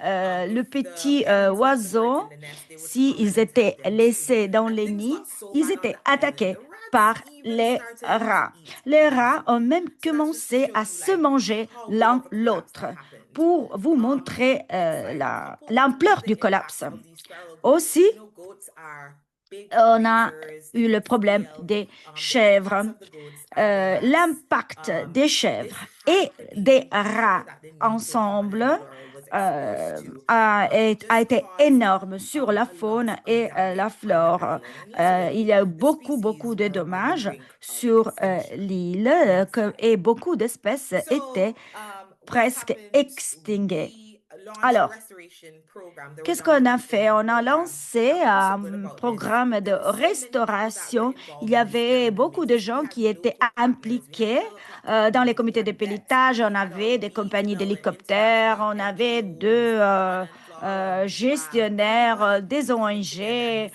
Speaker 4: le
Speaker 3: if the
Speaker 4: petit
Speaker 3: parents left the birds in
Speaker 4: oiseau,
Speaker 3: the nest, they would come and
Speaker 4: s'ils
Speaker 3: attack
Speaker 4: étaient
Speaker 3: them too.
Speaker 4: laissés dans
Speaker 3: And
Speaker 4: les
Speaker 3: things
Speaker 4: nids,
Speaker 3: got so
Speaker 4: ils
Speaker 3: bad on
Speaker 4: étaient
Speaker 3: the island,
Speaker 4: attaqués
Speaker 3: the rats
Speaker 4: par
Speaker 3: even
Speaker 4: les
Speaker 3: started to
Speaker 4: rats.
Speaker 3: eat
Speaker 4: Les
Speaker 3: one
Speaker 4: rats ont
Speaker 3: another.
Speaker 4: même
Speaker 3: So that's just to
Speaker 4: commencé
Speaker 3: show
Speaker 4: à
Speaker 3: you
Speaker 4: se
Speaker 3: like
Speaker 4: manger
Speaker 3: how big of
Speaker 4: l'un
Speaker 3: a collapse
Speaker 4: l'autre
Speaker 3: that happened.
Speaker 4: pour vous montrer
Speaker 3: Next slide. Coupled with
Speaker 4: l'ampleur du
Speaker 3: the
Speaker 4: collapse.
Speaker 3: impact of these feral goats,
Speaker 4: Aussi,
Speaker 3: goats are
Speaker 4: on a eu le problème des chèvres. L'impact des chèvres et des rats ensemble a été énorme sur la faune et la flore. Il y a eu beaucoup de dommages sur l'île et beaucoup d'espèces étaient presque extinguées. Alors, qu'est-ce qu'on a fait? On a lancé un programme de restauration. Il y avait beaucoup de gens qui étaient impliqués dans les comités de pilotage. On avait des compagnies d'hélicoptères, on avait deux gestionnaires, des ONG,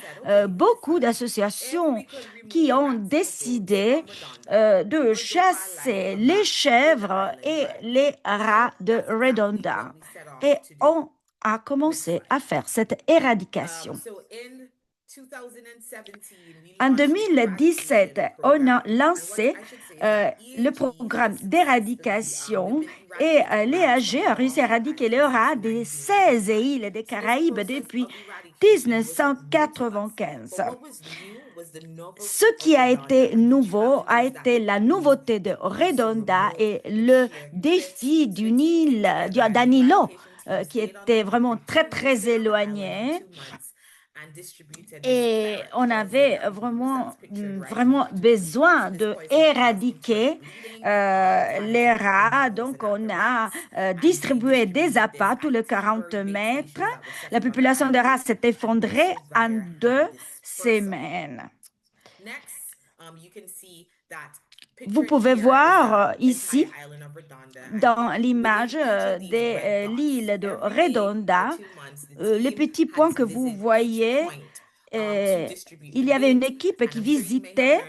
Speaker 4: beaucoup d'associations qui ont décidé de chasser les chèvres et les rats de Redonda. Et on a commencé à faire cette éradication. En 2017, on a lancé le programme d'éradication et l'EAG a réussi à éradiquer le rat des 16 îles des Caraïbes depuis 1995. Ce qui a été nouveau a été la nouveauté de Redonda et le défi d'une île, d'un îlot qui était vraiment très éloigné. Et on avait vraiment besoin d'éradiquer les rats. Donc, on a distribué des appâts tous les 40 mètres. La population de rats s'est effondrée en 2 semaines. Vous pouvez voir ici, dans l'image de l'île de Redonda, les petits points que vous voyez, il y avait une équipe qui visitait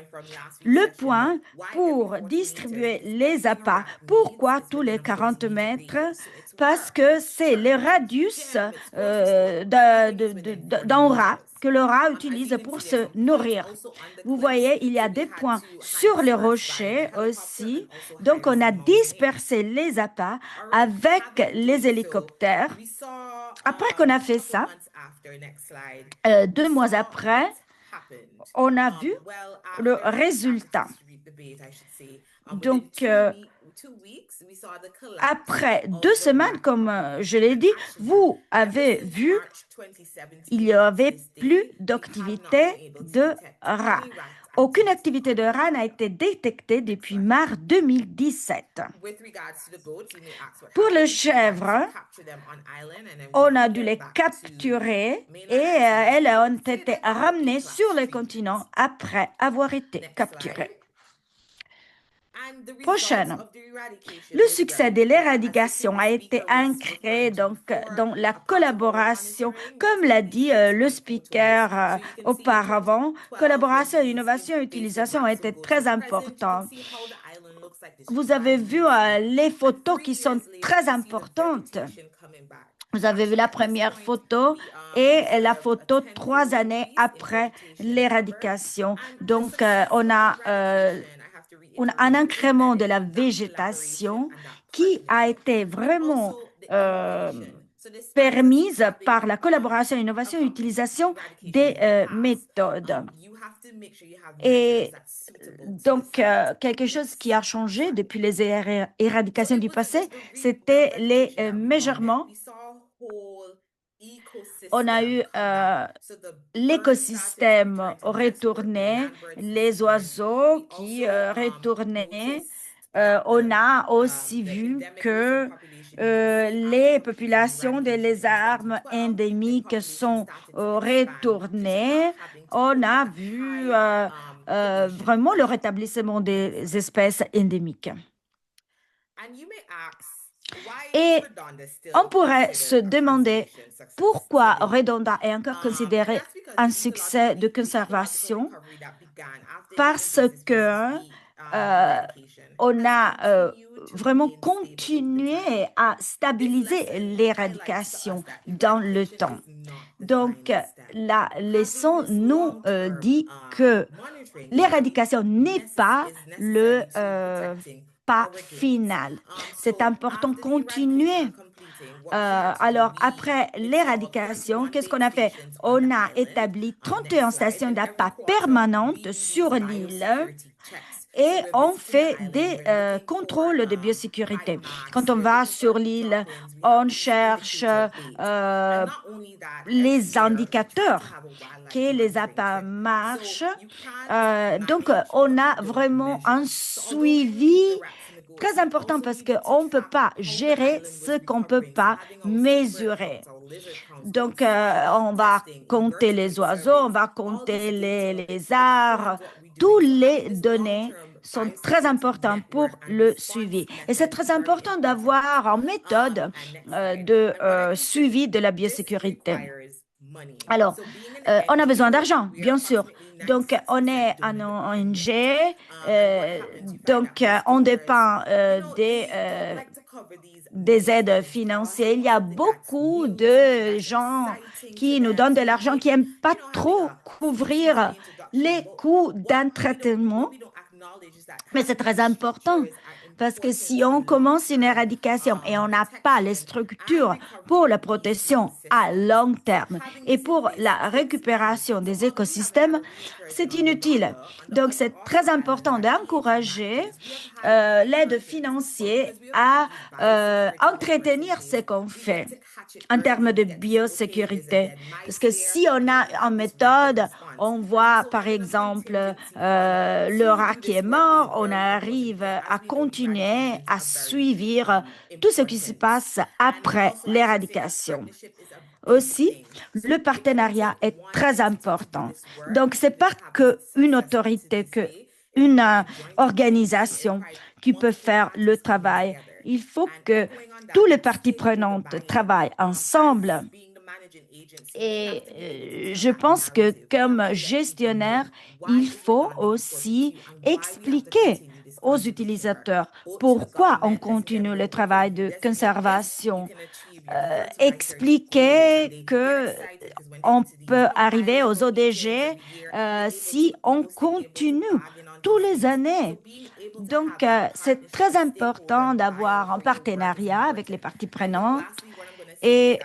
Speaker 4: le point pour distribuer les appâts. Pourquoi tous les 40 mètres? Parce que c'est le radius d'un rat que le rat utilise pour se nourrir. Vous voyez, il y a des points sur les rochers aussi. Donc, on a dispersé les appâts avec les hélicoptères. Après qu'on a fait ça, 2 mois après, on a vu le résultat. Donc, après 2 semaines, comme je l'ai dit, vous avez vu, il n'y avait plus d'activité de rats. Aucune activité de rat n'a été détectée depuis mars 2017. Pour les chèvres, on a dû les capturer et elles ont été ramenées sur le continent après avoir été capturées. Prochaine. Le succès de l'éradication a été ancré donc dans la collaboration, comme l'a dit le speaker auparavant. Collaboration, innovation et utilisation ont été très importantes. Vous avez vu les photos qui sont très importantes. Vous avez vu la première photo et la photo 3 années après l'éradication. Donc, on a un incrément de la végétation qui a été vraiment permise par la collaboration, innovation et utilisation des méthodes. Et donc, quelque chose qui a changé depuis les éradications du passé, c'était les mesurements. On a eu l'écosystème retourné, les oiseaux qui retournaient. On a aussi vu que les populations de lézards endémiques sont retournées. On a vu vraiment le rétablissement des espèces endémiques. Et on pourrait se demander pourquoi Redonda est encore considéré un succès de conservation, parce que on a vraiment continué à stabiliser l'éradication dans le temps. Donc, la leçon nous dit que l'éradication n'est pas le pas final. C'est important de continuer Alors, après l'éradication, qu'est-ce qu'on a fait? On a établi 31 stations d'appât permanentes sur l'île et on fait des contrôles de biosécurité. Quand on va sur l'île, on cherche les indicateurs que les appâts marchent. Donc, on a vraiment un suivi très important parce qu'on ne peut pas gérer ce qu'on ne peut pas mesurer. Donc, on va compter les oiseaux, on va compter les lézards, toutes les données sont très importantes pour le suivi. Et c'est très important d'avoir une méthode de suivi de la biosécurité. Alors, on a besoin d'argent, bien sûr. Donc, on est un ONG, on dépend des aides financières. Il y a beaucoup de gens qui nous donnent de l'argent qui n'aiment pas trop couvrir les coûts d'un traitement, mais c'est très important. Parce que si on commence une éradication et on n'a pas les structures pour la protection à long terme et pour la récupération des écosystèmes, c'est inutile. Donc, c'est très important d'encourager l'aide financière à entretenir ce qu'on fait en termes de biosécurité. Parce que si on a une méthode, on voit par exemple le rat qui est mort, on arrive à continuer à suivre tout ce qui se passe après l'éradication. Aussi, le partenariat est très important. Donc, ce n'est pas qu'une autorité, qu'une organisation qui peut faire le travail. Il faut que toutes les parties prenantes travaillent ensemble. Et je pense que comme gestionnaire, il faut aussi expliquer aux utilisateurs pourquoi on continue le travail de conservation, expliquer que on peut arriver aux ODG si on continue tous les années. Donc, c'est très important d'avoir un partenariat avec les parties prenantes. Et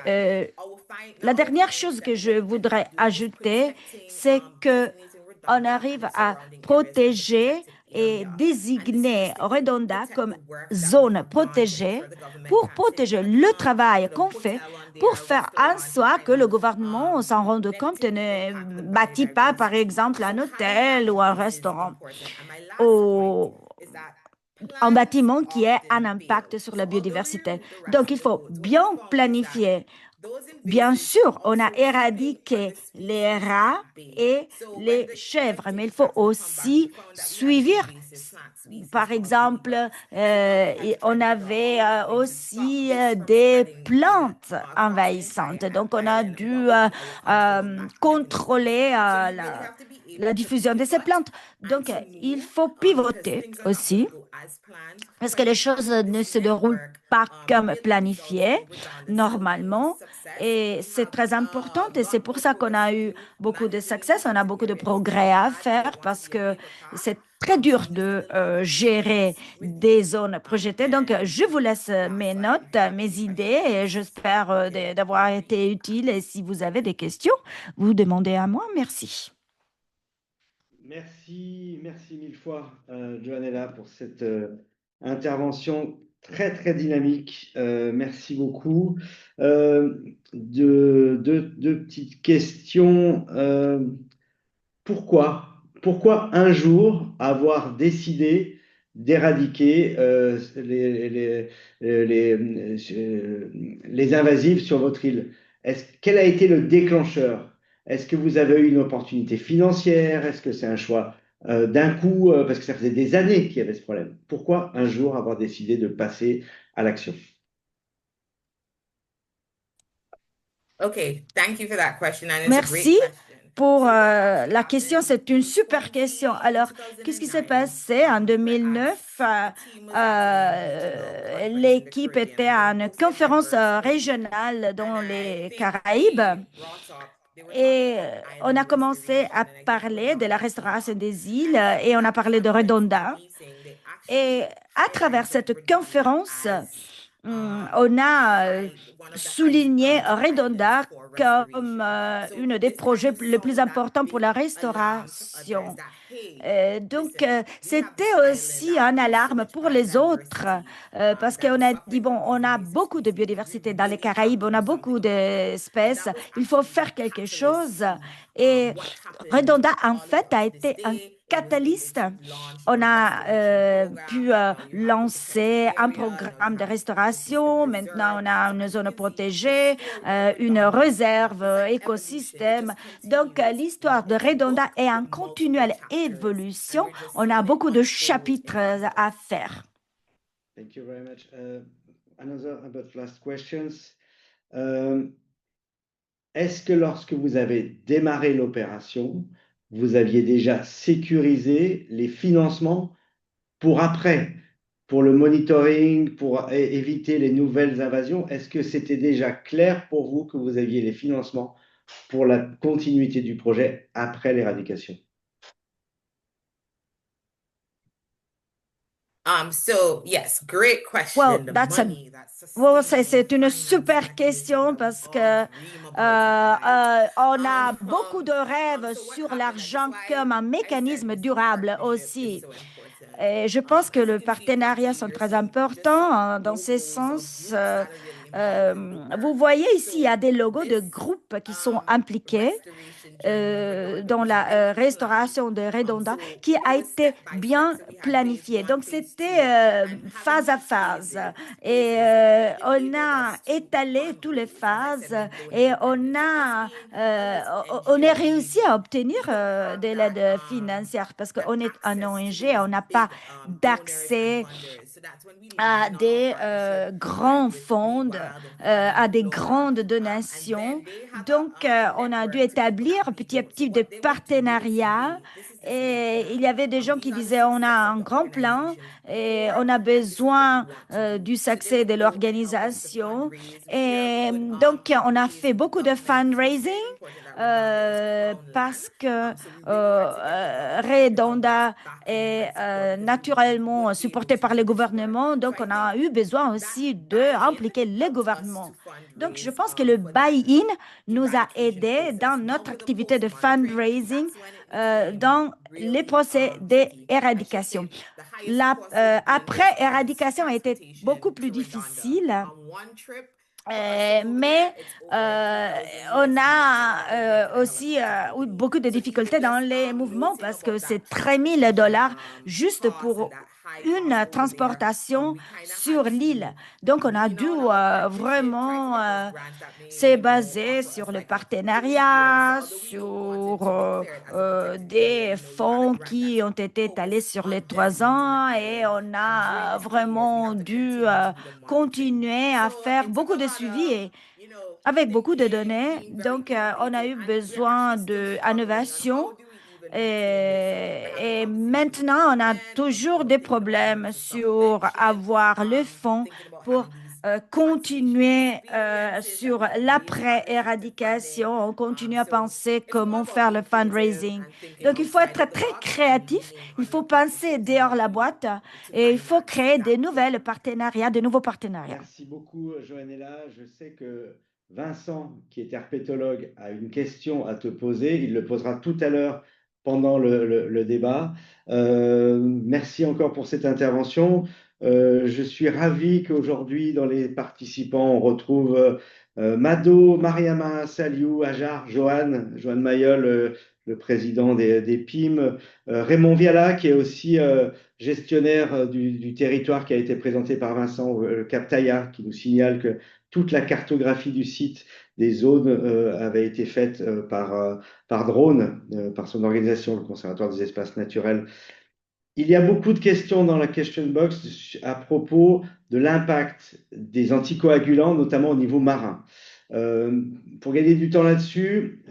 Speaker 4: la dernière chose que je voudrais ajouter, c'est qu'on arrive à protéger et désigner Redonda comme zone protégée pour protéger le travail qu'on fait, pour faire en sorte que le gouvernement s'en rende compte et ne bâtit pas, par exemple, un hôtel ou un restaurant ou un bâtiment qui ait un impact sur la biodiversité. Donc, il faut bien planifier. Bien sûr, on a éradiqué les rats et les chèvres, mais il faut aussi suivre. Par exemple, on avait aussi des plantes envahissantes. Donc, on a dû contrôler la diffusion de ces plantes. Donc, il faut pivoter aussi parce que les choses ne se déroulent pas comme planifié normalement. Et c'est très important et c'est pour ça qu'on a eu beaucoup de succès, on a beaucoup de progrès à faire parce que c'est très dur de gérer des zones projetées. Donc, je vous laisse mes notes, mes idées et j'espère d'avoir été utile. Et si vous avez des questions, vous demandez à moi. Merci.
Speaker 1: Merci mille fois, Joannella, pour cette intervention très, très dynamique. Merci beaucoup. Deux petites questions. Pourquoi un jour avoir décidé d'éradiquer les invasives sur votre île? Quel a été le déclencheur? Est-ce que vous avez eu une opportunité financière? Est-ce que c'est un choix d'un coup? Parce que ça faisait des années qu'il y avait ce problème. Pourquoi un jour avoir décidé de passer à l'action?
Speaker 4: Merci pour la question. C'est une super question. Alors, qu'est-ce qui s'est passé en 2009? L'équipe était à une conférence régionale dans les Caraïbes et on a commencé à parler de la restauration des îles et on a parlé de Redonda. Et à travers cette conférence, on a souligné Redonda comme une des projets les plus importants pour la restauration. Donc, c'était aussi un alarme pour les autres parce qu'on a dit, bon, on a beaucoup de biodiversité dans les Caraïbes, on a beaucoup d'espèces, il faut faire quelque chose. Et Redonda, en fait, a été un catalyste. On a pu lancer un programme de restauration. Maintenant, on a une zone protégée, une réserve, écosystème. Donc, l'histoire de Redonda est en continuelle évolution. On a beaucoup de chapitres à faire.
Speaker 1: Thank you very much. Another about last questions. Est-ce que lorsque vous avez démarré l'opération, vous aviez déjà sécurisé les financements pour après, pour le monitoring, pour éviter les nouvelles invasions? Est-ce que c'était déjà clair pour vous que vous aviez les financements pour la continuité du projet après l'éradication?
Speaker 3: So yes, great
Speaker 4: Well,
Speaker 3: question.
Speaker 4: c'est une super question parce que on a beaucoup de rêves sur l'argent comme un mécanisme durable aussi. Et je pense que le partenariat sont très importants dans ce sens. Vous voyez ici, il y a des logos de groupes qui sont impliqués dans la restauration de Redonda qui a été bien planifié. Donc, c'était phase à phase. Et on a étalé toutes les phases et on a réussi à obtenir de l'aide financière parce qu'on est un ONG, on n'a pas d'accès à des grands fonds, à des grandes donations. Donc, on a dû établir petit à petit des partenariats. Et il y avait des gens qui disaient, on a un grand plan et on a besoin du succès de l'organisation. Et donc, on a fait beaucoup de fundraising parce que Redonda est naturellement supporté par le gouvernement. Donc, on a eu besoin aussi d'impliquer le gouvernement. Donc, je pense que le buy-in nous a aidés dans notre activité de fundraising dans les procès d'éradication. Après, éradication a été beaucoup plus difficile. Mais on a aussi eu beaucoup de difficultés dans les mouvements parce que c'est 13 000 dollars juste pour une transportation sur l'île. Donc, on a dû vraiment se baser sur le partenariat, sur des fonds qui ont été étalés sur les 3 ans et on a vraiment dû continuer à faire beaucoup de suivi et avec beaucoup de données. Donc, on a eu besoin d'innovation et maintenant, on a toujours des problèmes sur avoir le fonds pour continuer sur l'après-éradication. On continue à penser comment faire le fundraising. Donc, il faut être très créatif. Il faut penser dehors la boîte et il faut créer des nouvelles partenariats, de nouveaux partenariats.
Speaker 1: Merci beaucoup, Joannella. Je sais que Vincent, qui est herpétologue, a une question à te poser. Il le posera tout à l'heure pendant le débat. Merci encore pour cette intervention. Je suis ravi qu'aujourd'hui, dans les participants, on retrouve Mado, Mariama, Saliou, Ajar, Johan Mayol, le président des PIM, Raymond Viala, qui est aussi gestionnaire du territoire qui a été présenté par Vincent, le Cap Taïa, qui nous signale que toute la cartographie du site des zones avait été faite par drone, par son organisation, le Conservatoire des espaces naturels. Il y a beaucoup de questions dans la question box à propos de l'impact des anticoagulants, notamment au niveau marin. Pour gagner du temps là-dessus,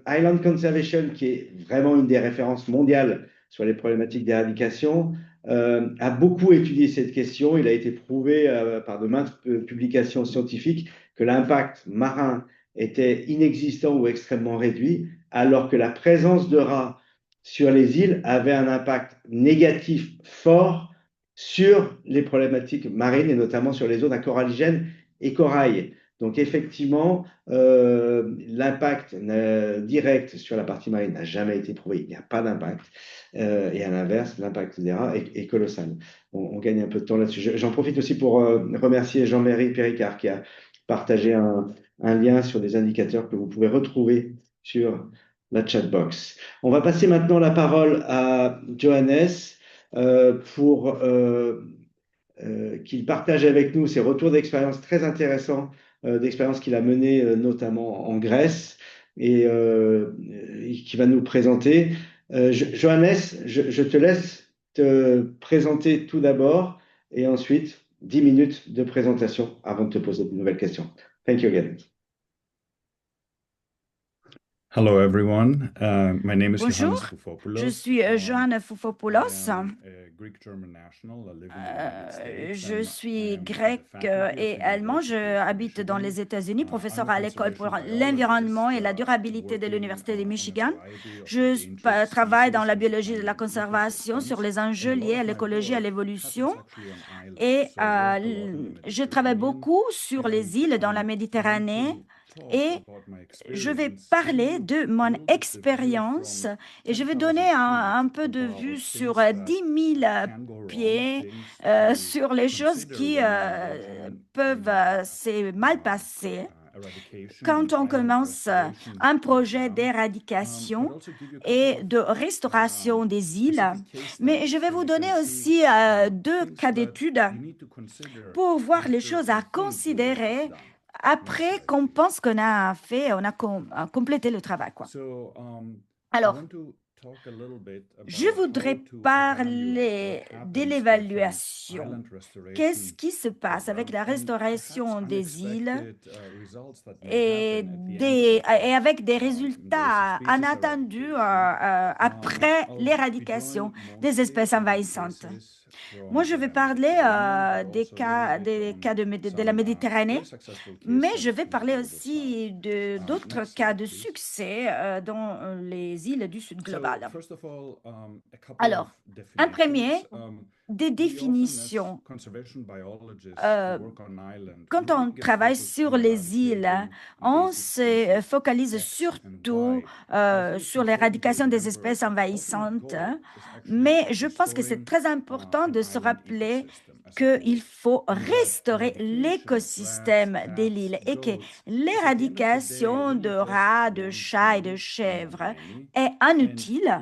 Speaker 1: Island Conservation, qui est vraiment une des références mondiales sur les problématiques d'éradication, a beaucoup étudié cette question. Il a été prouvé par de maintes publications scientifiques que l'impact marin était inexistant ou extrêmement réduit, alors que la présence de rats sur les îles avait un impact négatif fort sur les problématiques marines et notamment sur les zones à coralligènes et corail. Donc effectivement, l'impact direct sur la partie marine n'a jamais été prouvé, il n'y a pas d'impact. Et à l'inverse, l'impact des rats est colossal. On gagne un peu de temps là-dessus. J'en profite aussi pour remercier Jean-Marie Péricard qui a partagé un lien sur des indicateurs que vous pouvez retrouver sur la chatbox. On va passer maintenant la parole à Johannes pour qu'il partage avec nous ses retours d'expérience très intéressants, d'expériences qu'il a menées notamment en Grèce et qui va nous présenter. Johannes, je te laisse te présenter tout d'abord et ensuite 10 minutes de présentation avant de te poser de nouvelles questions. Thank you again.
Speaker 5: Hello everyone. My name is
Speaker 4: Bonjour,
Speaker 5: Johannes Foufopoulos.
Speaker 4: je suis Johannes Foufopoulos. Je suis grec et allemand. Je habite dans les États-Unis, professeur à l'école pour l'environnement et la durabilité de l'Université de Michigan. Je travaille dans la biologie de la conservation sur les enjeux liés à l'écologie et à l'évolution. Et je travaille beaucoup sur les îles dans la Méditerranée. Et je vais parler de mon expérience et je vais donner un peu de vue sur 10 000 pieds sur les choses qui peuvent se mal passer quand on commence un projet d'éradication et de restauration des îles. Mais je vais vous donner aussi 2 cas d'études pour voir les choses à considérer après qu'on pense qu'on a fait, on a complété le travail, quoi. Alors, je voudrais parler de l'évaluation. Qu'est-ce qui se passe avec la restauration des îles et avec des résultats inattendus après l'éradication des espèces envahissantes? Moi, je vais parler des cas de la Méditerranée, mais je vais parler aussi d'autres cas de succès dans les îles du Sud global. Alors, un premier, des définitions. Quand on travaille sur les îles, on se focalise surtout sur l'éradication des espèces envahissantes, mais je pense que c'est très important de se rappeler qu'il faut restaurer l'écosystème de l'île et que l'éradication de rats, de chats et de chèvres est inutile,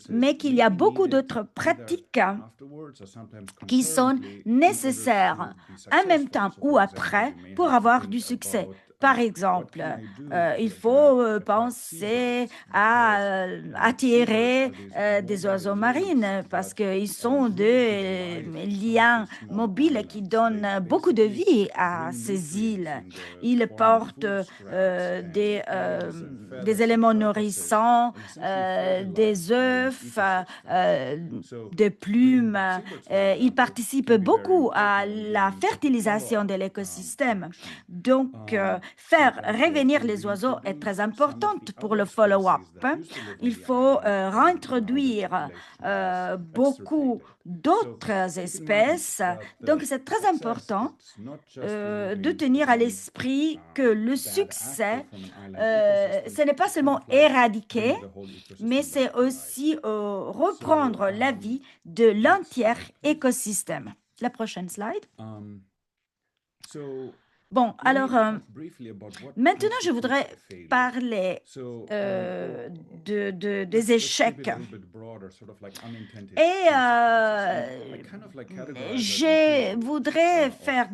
Speaker 4: mais qu'il y a beaucoup d'autres pratiques qui sont nécessaires en même temps ou après pour avoir du succès. Par exemple, il faut penser à attirer des oiseaux marins parce qu'ils sont des liens mobiles qui donnent beaucoup de vie à ces îles. Ils portent des éléments nourrissants, des œufs, des plumes. Ils participent beaucoup à la fertilisation de l'écosystème. Donc, faire revenir les oiseaux est très important pour le follow-up. Il faut réintroduire beaucoup d'autres espèces. Donc, c'est très important de tenir à l'esprit que le succès, ce n'est pas seulement éradiquer, mais c'est aussi reprendre la vie de l'entier écosystème. La prochaine slide. Bon, alors, maintenant, je voudrais parler des échecs. Et je voudrais faire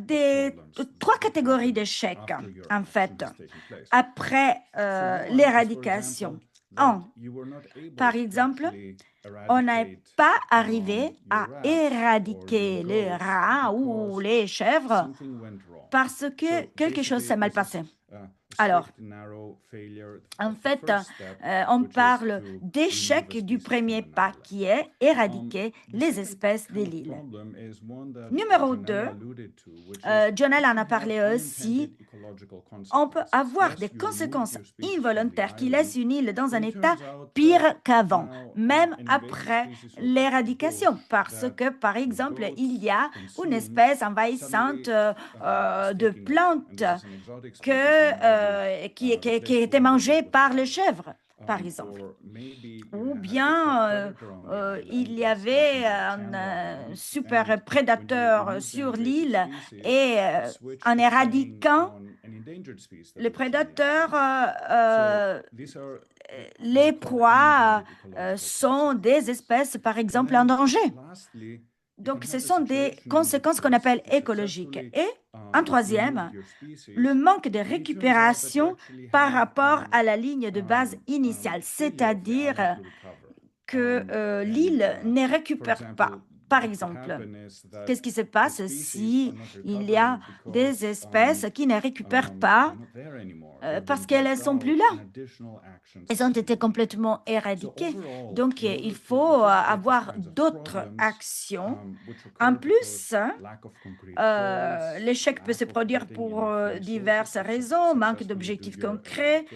Speaker 4: 3 catégories d'échecs, en fait, après l'éradication. Par exemple, on n'est pas arrivé à éradiquer les rats ou les chèvres parce que quelque chose s'est mal passé. Alors, en fait, on parle d'échec du premier pas qui est éradiquer les espèces de l'île. Numéro 2, Jonelle en a parlé aussi, on peut avoir des conséquences involontaires qui laissent une île dans un état pire qu'avant, même après l'éradication, parce que, par exemple, il y a une espèce envahissante de plantes qui était mangée par les chèvres, par exemple. Ou bien il y avait un super prédateur sur l'île et en éradiquant le prédateur, les proies sont des espèces, par exemple, en danger. Donc, ce sont des conséquences qu'on appelle écologiques. Et en troisième, le manque de récupération par rapport à la ligne de base initiale, c'est-à-dire que l'île ne récupère pas. Par exemple, qu'est-ce qui se passe si il y a des espèces qui ne récupèrent pas parce qu'elles ne sont plus là? Elles ont été complètement éradiquées. Donc, il faut avoir d'autres actions. En plus, l'échec peut se produire pour diverses raisons, manque d'objectifs concrets,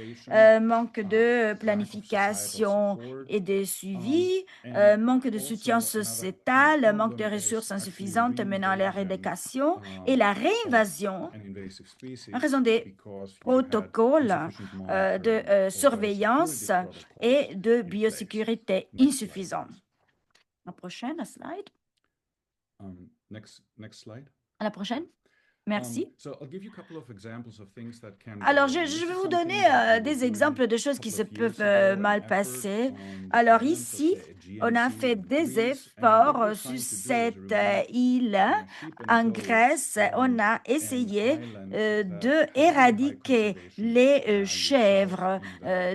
Speaker 4: manque de planification et de suivi, manque de soutien sociétal, manque de ressources insuffisantes menant à l'éradication et la réinvasion en raison des protocoles de surveillance et de biosécurité insuffisants. La prochaine slide.
Speaker 5: Next slide.
Speaker 4: À la prochaine. Merci. Alors, je vais vous donner des exemples de choses qui se peuvent mal passer. Alors ici, on a fait des efforts sur cette île en Grèce. On a essayé d'éradiquer les chèvres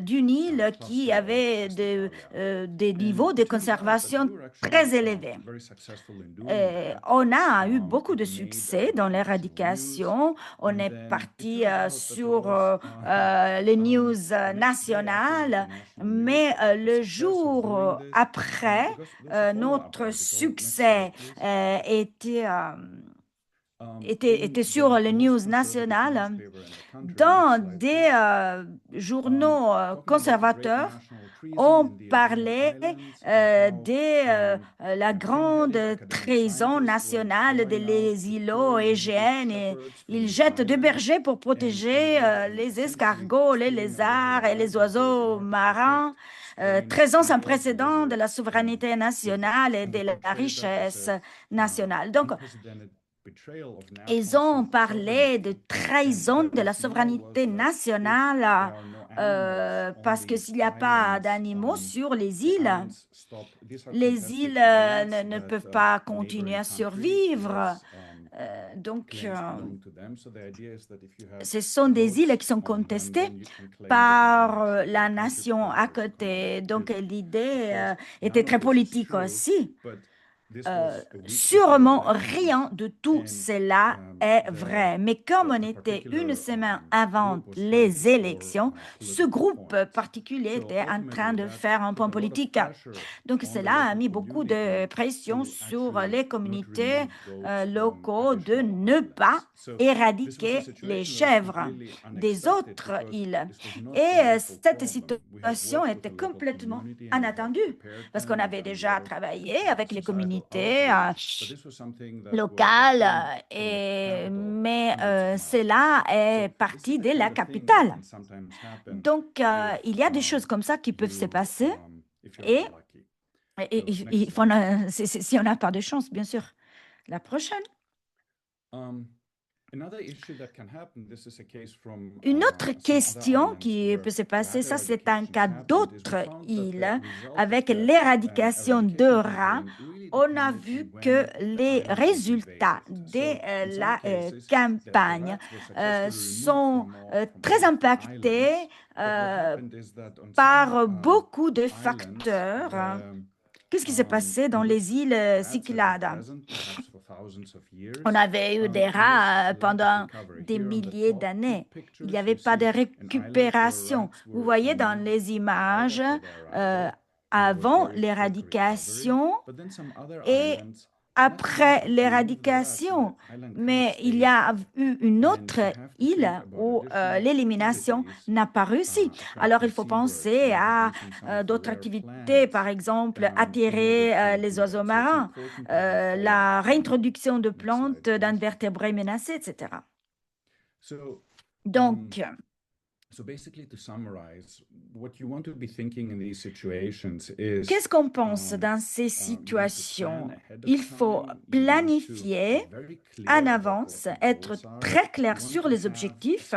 Speaker 4: d'une île qui avait des niveaux de conservation très élevés. On a eu beaucoup de succès dans l'éradication. On est parti sur les news nationales, mais le jour après, notre succès était sur les news nationales dans des journaux conservateurs. On parlait de la grande trahison nationale des îlots égéens. Et ils jettent des bergers pour protéger les escargots, les lézards et les oiseaux marins. 13 ans sans précédent de la souveraineté nationale et de la richesse nationale. Donc, ils ont parlé de trahison de la souveraineté nationale parce que s'il n'y a pas d'animaux sur les îles ne peuvent pas continuer à survivre. Donc, ce sont des îles qui sont contestées par la nation à côté. Donc, l'idée était très politique aussi. Sûrement, rien de tout cela est vrai. Mais comme on était une semaine avant les élections, ce groupe particulier était en train de faire un point politique. Donc, cela a mis beaucoup de pression sur les communautés locaux de ne pas éradiquer les chèvres des autres îles. Et cette situation était complètement inattendue parce qu'on avait déjà travaillé avec les communautés locales, mais cela est parti de la capitale. Donc, il y a des choses comme ça qui peuvent se passer et si on n'a pas de chance, bien sûr. La prochaine. Une autre question qui peut se passer, ça c'est un cas d'autres îles. Avec l'éradication de rats, on a vu que les résultats de la campagne sont très impactés par beaucoup de facteurs. Qu'est-ce qui s'est passé dans les îles Cyclades? On avait eu des rats pendant des milliers d'années. Il n'y avait pas de récupération. Vous voyez dans les images, avant l'éradication et après l'éradication, mais il y a eu une autre île où l'élimination n'a pas réussi. Alors, il faut penser à d'autres activités, par exemple, attirer les oiseaux marins, la réintroduction de plantes d'invertébrés menacés, etc. Donc, qu'est-ce qu'on pense dans ces situations? Il faut planifier en avance, être très clair sur les objectifs,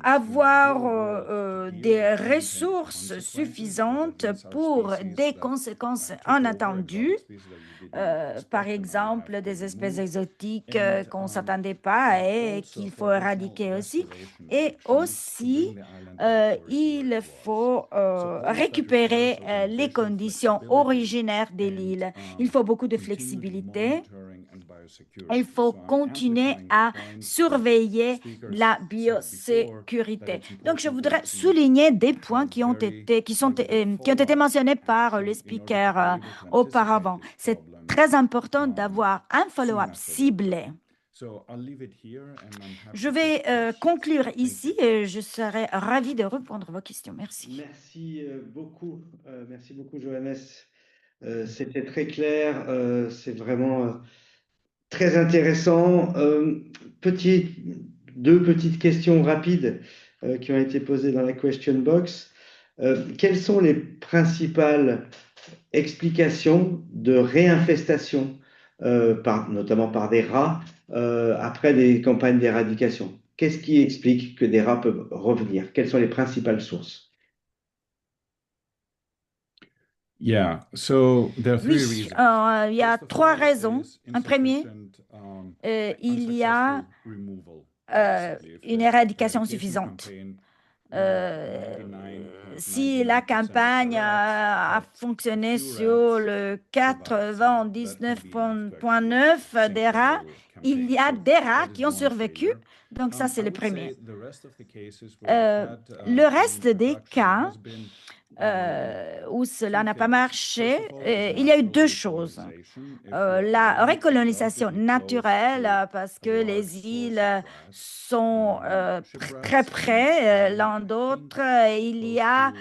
Speaker 4: avoir des ressources suffisantes pour des conséquences inattendues, par exemple des espèces exotiques qu'on ne s'attendait pas et qu'il faut éradiquer aussi. Et aussi, il faut récupérer les conditions originaires de l'île. Il faut beaucoup de flexibilité. Il faut continuer à surveiller la biosécurité. Donc, je voudrais souligner des points qui ont été mentionnés par le speaker auparavant. C'est très important d'avoir un follow-up ciblé. Je vais conclure ici et je serai ravie de répondre à vos questions. Merci.
Speaker 1: Merci beaucoup, Johannes. C'était très clair. C'est vraiment très intéressant. Deux petites questions rapides qui ont été posées dans la question box. Quelles sont les principales explications de réinfestation, notamment par des rats, après des campagnes d'éradication? Qu'est-ce qui explique que des rats peuvent revenir? Quelles sont les principales sources?
Speaker 4: Oui, il y a trois raisons. Un premier, il y a une éradication suffisante. Si la campagne a fonctionné sur le 99,9 des rats, il y a des rats qui ont survécu. Donc ça, c'est le premier. Le reste des cas où cela n'a pas marché, il y a eu deux choses. La recolonisation naturelle, parce que les îles sont très près l'un d'autre. Il y a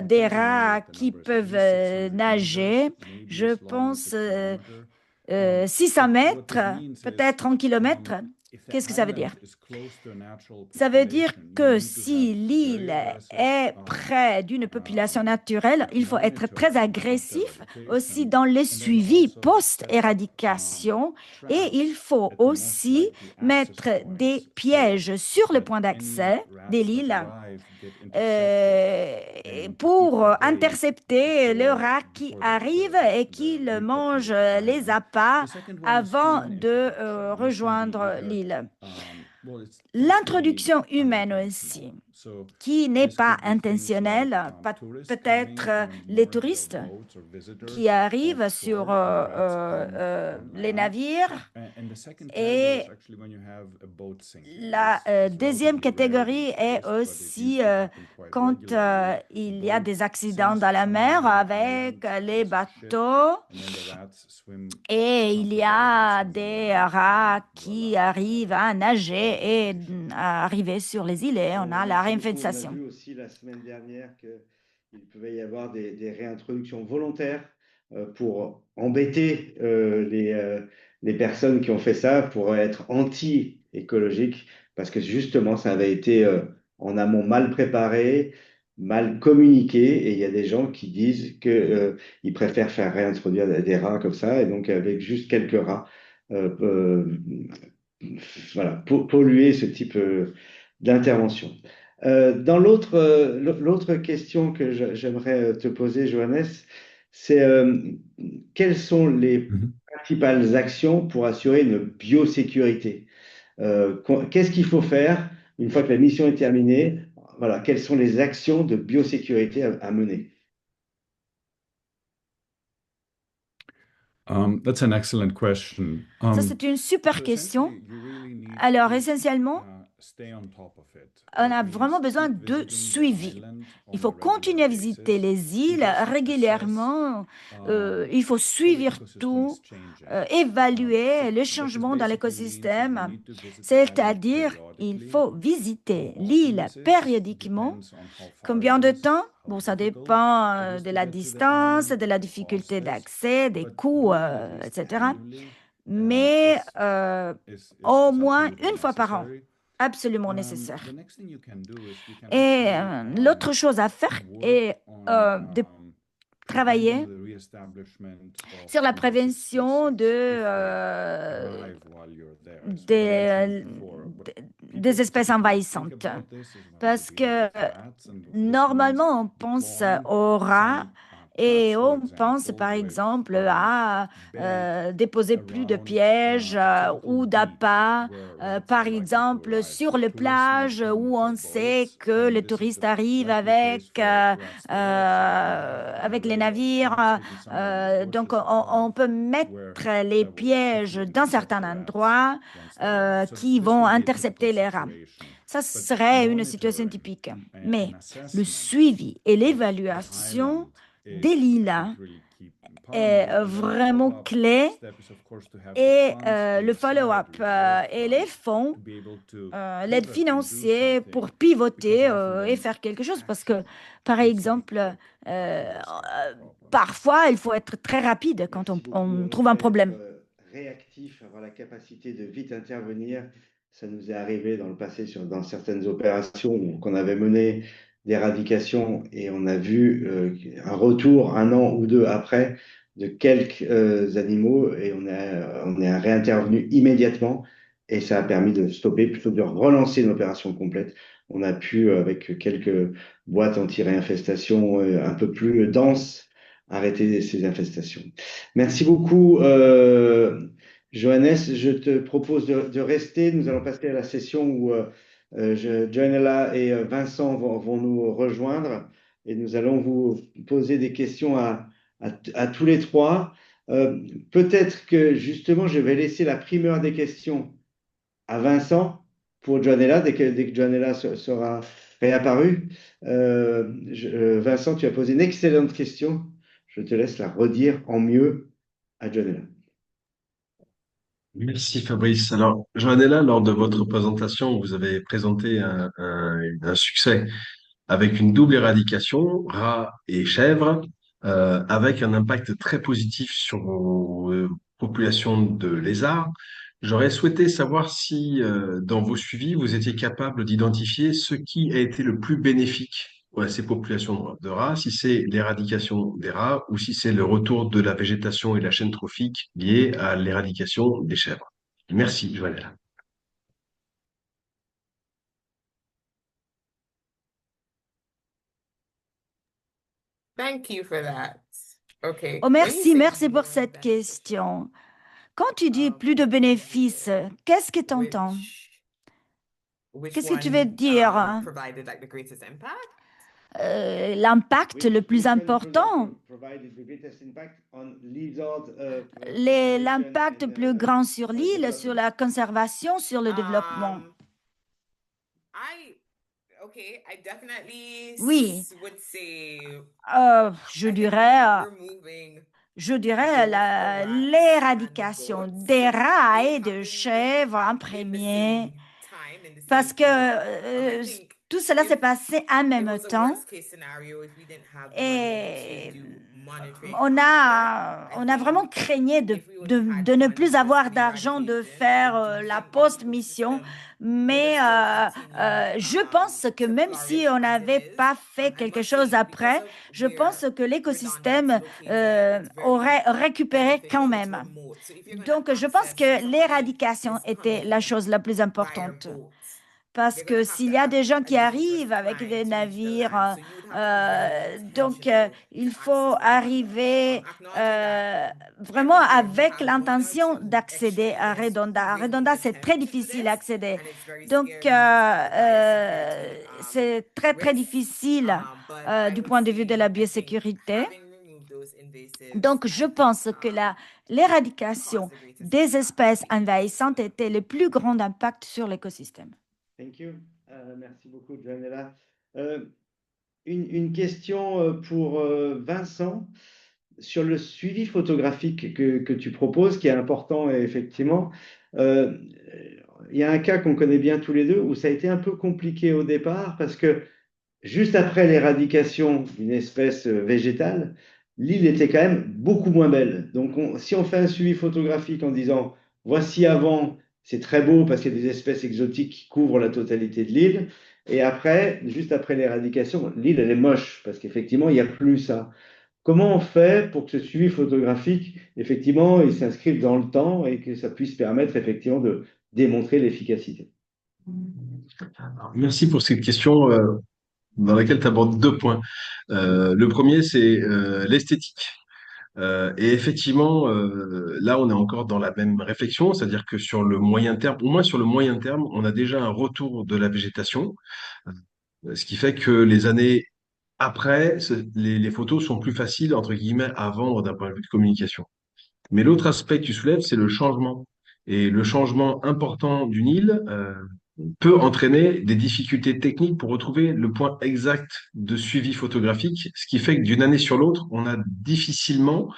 Speaker 4: des rats qui peuvent nager, je pense 600 mètres, peut-être 1 kilomètre. Qu'est-ce que ça veut dire? Ça veut dire que si l'île est près d'une population naturelle, il faut être très agressif aussi dans le suivi post-éradication et il faut aussi mettre des pièges sur le point d'accès de l'île pour intercepter le rat qui arrive et qui mange les appâts avant de rejoindre l'île. L'introduction humaine aussi, qui n'est pas intentionnelle, peut-être les touristes qui arrivent sur les navires. Et la deuxième catégorie est aussi quand il y a des accidents dans la mer avec les bateaux et il y a des rats qui arrivent à nager et à arriver sur les îles et on a la réinfestation.
Speaker 1: On a vu aussi la semaine dernière qu'il pouvait y avoir des réintroductions volontaires pour embêter les personnes qui ont fait ça, pour être anti-écologique, parce que justement, ça avait été en amont mal préparé, mal communiqué, et il y a des gens qui disent qu'ils préfèrent faire réintroduire des rats comme ça, et donc avec juste quelques rats, voilà, polluer ce type d'intervention. Dans l'autre question que j'aimerais te poser, Johannes, c'est quelles sont les principales actions pour assurer une biosécurité? Qu'est-ce qu'il faut faire une fois que la mission est terminée? Voilà, quelles sont les actions de biosécurité à mener?
Speaker 5: That's an excellent question.
Speaker 4: Ça, c'est une super question. Alors, essentiellement, on a vraiment besoin de suivi. Il faut continuer à visiter les îles régulièrement. Il faut suivre tout, évaluer les changements dans l'écosystème. C'est-à-dire, il faut visiter l'île périodiquement. Combien de temps? Bon, ça dépend de la distance, de la difficulté d'accès, des coûts, etc. Mais au moins une fois par an, absolument nécessaire. Et l'autre chose à faire est de travailler sur la prévention des espèces envahissantes. Parce que normalement, on pense aux rats et on pense par exemple à déposer plus de pièges ou d'appâts, par exemple sur les plages où on sait que les touristes arrivent avec les navires. Donc, on peut mettre les pièges dans certains endroits qui vont intercepter les rats. Ça serait une situation typique. Mais le suivi et l'évaluation des lilas est vraiment clé et le follow-up et les fonds, l'aide financière pour pivoter et faire quelque chose parce que, par exemple, parfois, il faut être très rapide quand on trouve un problème.
Speaker 1: Réactif, avoir la capacité de vite intervenir. Ça nous est arrivé dans le passé dans certaines opérations qu'on avait menées d'éradication et on a vu un retour un an ou deux après de quelques animaux et on est réintervenu immédiatement et ça a permis de stopper plutôt que de relancer une opération complète. On a pu, avec quelques boîtes anti-réinfestation un peu plus denses, arrêter ces infestations. Merci beaucoup, Johannes. Je te propose de rester. Nous allons passer à la session où Joanella et Vincent vont nous rejoindre et nous allons vous poser des questions à tous les trois. Peut-être que justement, je vais laisser la primeur des questions à Vincent pour Joanella, dès que Joanella sera réapparue. Vincent, tu as posé une excellente question. Je te laisse la redire en mieux à Joanella.
Speaker 2: Merci Fabrice. Alors, Joannella, lors de votre présentation, vous avez présenté un succès avec une double éradication, rats et chèvres, avec un impact très positif sur vos populations de lézards. J'aurais souhaité savoir si, dans vos suivis, vous étiez capable d'identifier ce qui a été le plus bénéfique à ces populations de rats, si c'est l'éradication des rats ou si c'est le retour de la végétation et la chaîne trophique liée à l'éradication des chèvres. Merci, Joël.
Speaker 3: Thank you for that. Okay.
Speaker 4: Oh, merci pour cette question. Quand tu dis plus de bénéfices, qu'est-ce que tu entends? Qu'est-ce que tu veux dire? L'impact le plus important, l'impact plus grand sur l'île, sur la conservation, sur le développement. Oui, je dirais l'éradication des rats et de chèvres en premier, parce que tout cela s'est passé en même temps et on a vraiment craigné de ne plus avoir d'argent, de faire la post-mission. Mais je pense que même si on n'avait pas fait quelque chose après, je pense que l'écosystème aurait récupéré quand même. Donc, je pense que l'éradication était la chose la plus importante. Parce que s'il y a des gens qui arrivent avec des navires, il faut arriver vraiment avec l'intention d'accéder à Redonda. À Redonda, c'est très difficile à accéder. Donc, c'est très, très difficile du point de vue de la biosécurité. Donc, je pense que l'éradication des espèces envahissantes était le plus grand impact sur l'écosystème.
Speaker 1: Thank you. Merci beaucoup, Joanella. Une question pour Vincent sur le suivi photographique que tu proposes, qui est important, et effectivement. Il y a un cas qu'on connaît bien tous les deux où ça a été un peu compliqué au départ parce que juste après l'éradication d'une espèce végétale, l'île était quand même beaucoup moins belle. Donc, si on fait un suivi photographique en disant, voici avant, c'est très beau parce qu'il y a des espèces exotiques qui couvrent la totalité de l'île, et après, juste après l'éradication, l'île, elle est moche parce qu'effectivement, il n'y a plus ça. Comment on fait pour que ce suivi photographique, effectivement, il s'inscrive dans le temps et que ça puisse permettre effectivement de démontrer l'efficacité?
Speaker 2: Merci pour cette question dans laquelle tu abordes deux points. Le premier, c'est l'esthétique. Et effectivement, là, on est encore dans la même réflexion, c'est-à-dire que sur le moyen terme, au moins sur le moyen terme, on a déjà un retour de la végétation, ce qui fait que les années après, les photos sont plus faciles, entre guillemets, à vendre d'un point de vue de communication. Mais l'autre aspect que tu soulèves, c'est le changement. Et le changement important d'une île peut entraîner des difficultés techniques pour retrouver le point exact de suivi photographique, ce qui fait que d'une année sur l'autre, on a difficilement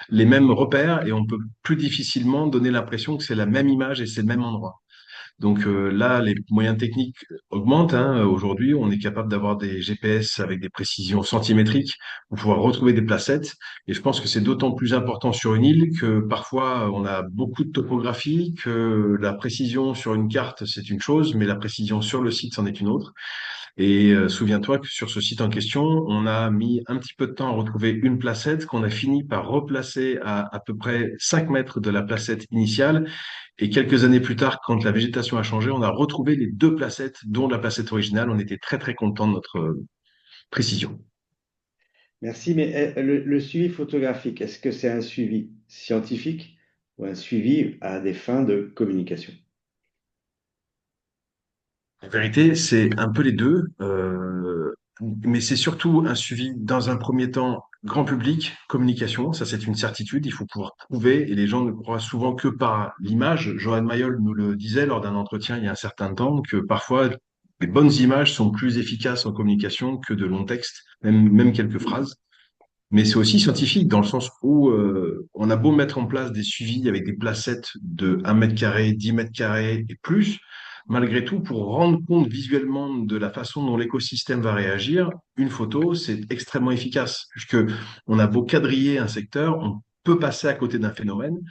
Speaker 2: les mêmes repères et on peut plus difficilement donner l'impression que c'est la même image et c'est le même endroit. Donc là, les moyens techniques augmentent, hein. Aujourd'hui, on est capable d'avoir des GPS avec des précisions centimétriques pour pouvoir retrouver des placettes. Et je pense que c'est d'autant plus important sur une île que parfois on a beaucoup de topographie, que la précision sur une carte, c'est une chose, mais la précision sur le site, c'en est une autre. Et souviens-toi que sur ce site en question, on a mis un petit peu de temps à retrouver une placette qu'on a fini par replacer à peu près 5 mètres de la placette initiale. Et quelques années plus tard, quand la végétation a changé, on a retrouvé les deux placettes, dont la placette originale. On était très, très content de notre précision.
Speaker 1: Merci, mais le suivi photographique, est-ce que c'est un suivi scientifique ou un suivi à des fins de communication?
Speaker 2: En vérité, c'est un peu les deux, mais c'est surtout un suivi dans un premier temps grand public, communication, ça c'est une certitude, il faut pouvoir prouver, et les gens ne croient souvent que par l'image. Johan Mayol nous le disait lors d'un entretien il y a un certain temps, que parfois les bonnes images sont plus efficaces en communication que de longs textes, même quelques phrases. Mais c'est aussi scientifique dans le sens où on a beau mettre en place des suivis avec des placettes de 1 m², 10 m² et plus, malgré tout, pour rendre compte visuellement de la façon dont l'écosystème va réagir, une photo, c'est extrêmement efficace, puisque on a beau quadriller un secteur, on peut passer à côté d'un phénomène,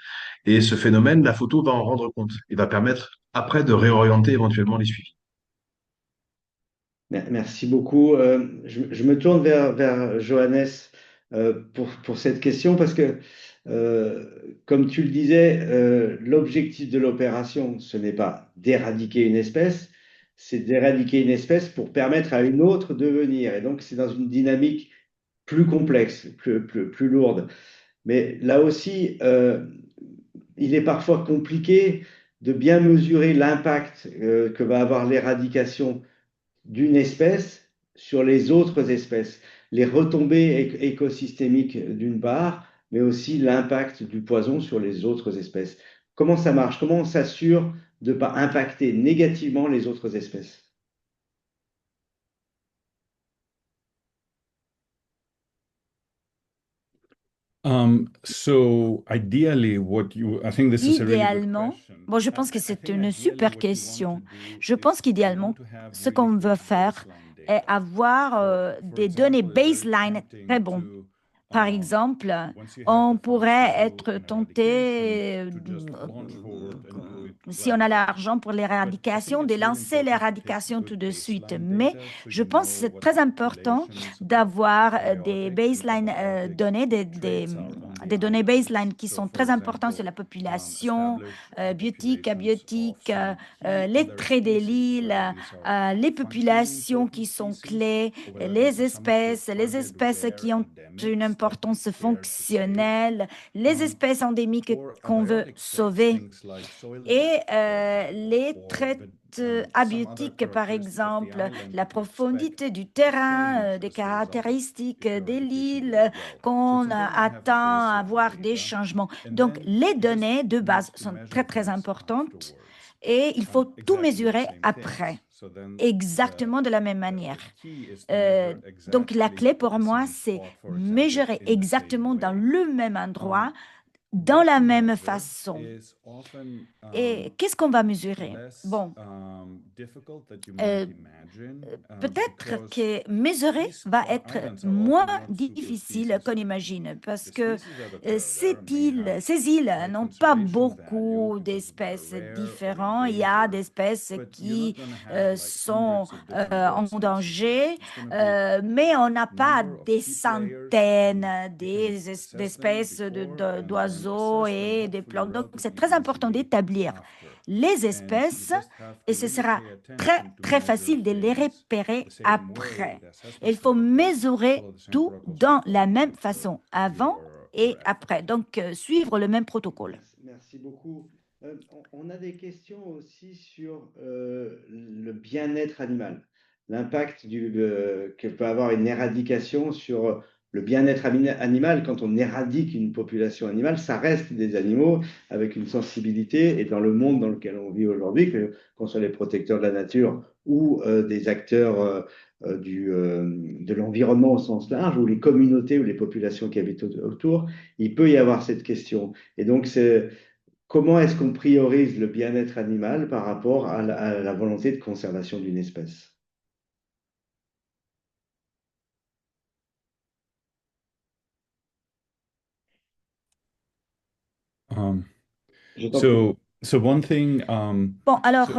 Speaker 2: et ce phénomène, la photo va en rendre compte et va permettre après de réorienter éventuellement les suivis.
Speaker 1: Merci beaucoup. Je me tourne vers Johannes pour cette question parce que, comme tu le disais, l'objectif de l'opération, ce n'est pas d'éradiquer une espèce, c'est d'éradiquer une espèce pour permettre à une autre de venir. Et donc, c'est dans une dynamique plus complexe, plus lourde. Mais là aussi, il est parfois compliqué de bien mesurer l'impact que va avoir l'éradication d'une espèce sur les autres espèces, les retombées écosystémiques d'une part, mais aussi l'impact du poison sur les autres espèces. Comment ça marche? Comment on s'assure de ne pas impacter négativement les autres espèces?
Speaker 5: So ideally, I think this is a really good
Speaker 4: Idéalement,
Speaker 5: question.
Speaker 4: bon, je pense que c'est une super question. Je pense qu'idéalement, ce qu'on veut faire est avoir des données baseline très bonnes. Par exemple, on pourrait être tenté, si on a l'argent pour l'éradication, de lancer l'éradication tout de suite. Mais je pense que c'est très important d'avoir des baselines données, des données baseline qui sont très importantes sur la population biotique, abiotique, les traits de l'île, les populations qui sont clés, les espèces qui ont une importance fonctionnelle, les espèces endémiques qu'on veut sauver et les traits tests abiotiques, par exemple, la profondité du terrain, des caractéristiques de l'île, qu'on attend à voir des changements. Donc, les données de base sont très, très importantes et il faut tout mesurer après, exactement de la même manière. Donc, la clé pour moi, c'est mesurer exactement dans le même endroit, dans la même façon. Et qu'est-ce qu'on va mesurer? Bon, peut-être que mesurer va être moins difficile qu'on imagine parce que ces îles n'ont pas beaucoup d'espèces différentes. Il y a des espèces qui sont en danger, mais on n'a pas des centaines d'espèces d'oiseaux et de plantes. Donc, c'est très important d'établir les espèces et ce sera très, très facile de les repérer après. Il faut mesurer tout dans la même façon, avant et après. Donc, suivre le même protocole.
Speaker 1: Merci beaucoup. On a des questions aussi sur le bien-être animal, l'impact que peut avoir une éradication sur le bien-être animal. Quand on éradique une population animale, ça reste des animaux avec une sensibilité. Et dans le monde dans lequel on vit aujourd'hui, qu'on soit les protecteurs de la nature ou des acteurs de l'environnement au sens large, ou les communautés ou les populations qui habitent autour, il peut y avoir cette question. Et donc, comment est-ce qu'on priorise le bien-être animal par rapport à la volonté de conservation d'une espèce? Je t'en prie.
Speaker 4: Bon, alors,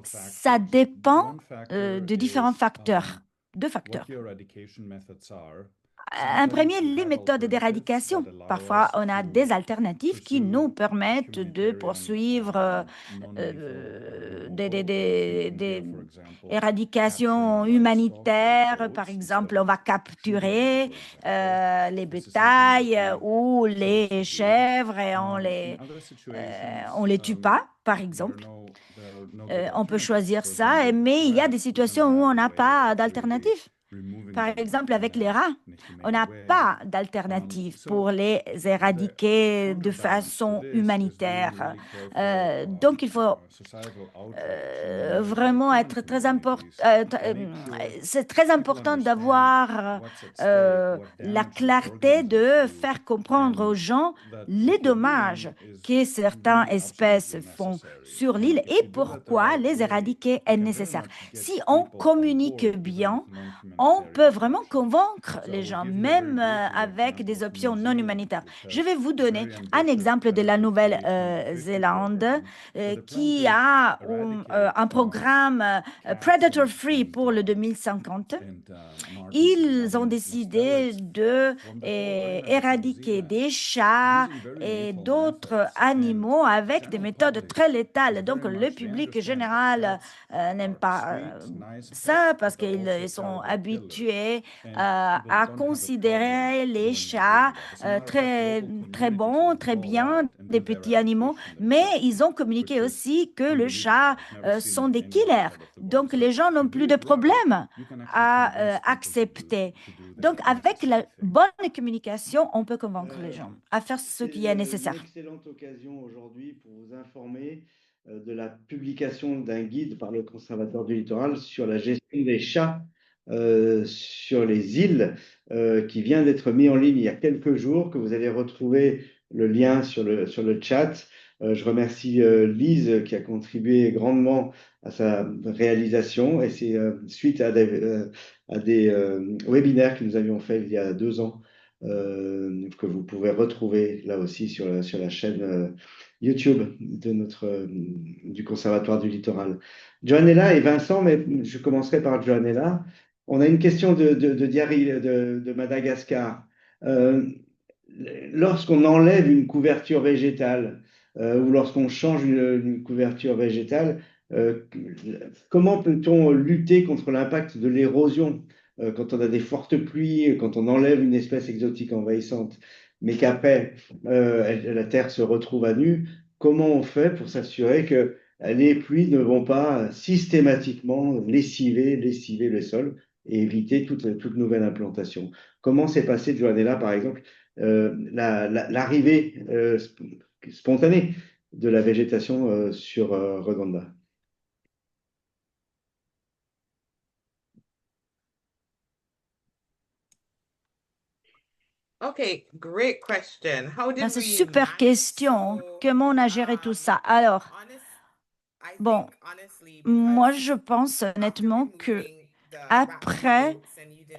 Speaker 4: ça dépend de différents facteurs, deux facteurs. Un premier, les méthodes d'éradication. Parfois, on a des alternatives qui nous permettent de poursuivre des éradications humanitaires. Par exemple, on va capturer les bétails ou les chèvres et on les tue pas, par exemple. On peut choisir ça, mais il y a des situations où on n'a pas d'alternative. Par exemple, avec les rats, on n'a pas d'alternative pour les éradiquer de façon humanitaire. Donc, il faut vraiment être très important. C'est très important d'avoir la clarté de faire comprendre aux gens les dommages que certaines espèces font sur l'île et pourquoi les éradiquer est nécessaire. Si on communique bien, on peut vraiment convaincre les gens, même avec des options non humanitaires. Je vais vous donner un exemple de la Nouvelle-Zélande qui a un programme Predator Free pour le 2050. Ils ont décidé de éradiquer des chats et d'autres animaux avec des méthodes très létales. Donc, le public général n'aime pas ça parce qu'ils sont habitués à considérer les chats très, très bons, très bien, des petits animaux, mais ils ont communiqué aussi que les chats sont des killers. Donc, les gens n'ont plus de problème à accepter. Donc, avec la bonne communication, on peut convaincre les gens à faire ce qui est nécessaire.
Speaker 1: C'est une excellente occasion aujourd'hui pour vous informer de la publication d'un guide par le Conservatoire du littoral sur la gestion des chats sur les îles qui vient d'être mis en ligne il y a quelques jours, que vous allez retrouver le lien sur le chat. Je remercie Lise qui a contribué grandement à sa réalisation et c'est suite à des webinaires que nous avions fait il y a 2 ans que vous pouvez retrouver là aussi sur la chaîne YouTube du Conservatoire du Littoral. Joannella et Vincent, mais je commencerai par Joannella. On a une question de Diary de Madagascar. Lorsqu'on enlève une couverture végétale ou lorsqu'on change une couverture végétale, comment peut-on lutter contre l'impact de l'érosion quand on a des fortes pluies, quand on enlève une espèce exotique envahissante, mais qu'après la terre se retrouve à nu? Comment on fait pour s'assurer que les pluies ne vont pas systématiquement lessiver le sol et éviter toute nouvelle implantation. Comment s'est passé, Johanella, par exemple, l'arrivée spontanée de la végétation sur Redonda?
Speaker 3: Okay, great question. How did
Speaker 4: C'est
Speaker 3: we
Speaker 4: super
Speaker 3: manage?
Speaker 4: question. Comment on a géré tout ça? Alors, bon, moi, je pense honnêtement que après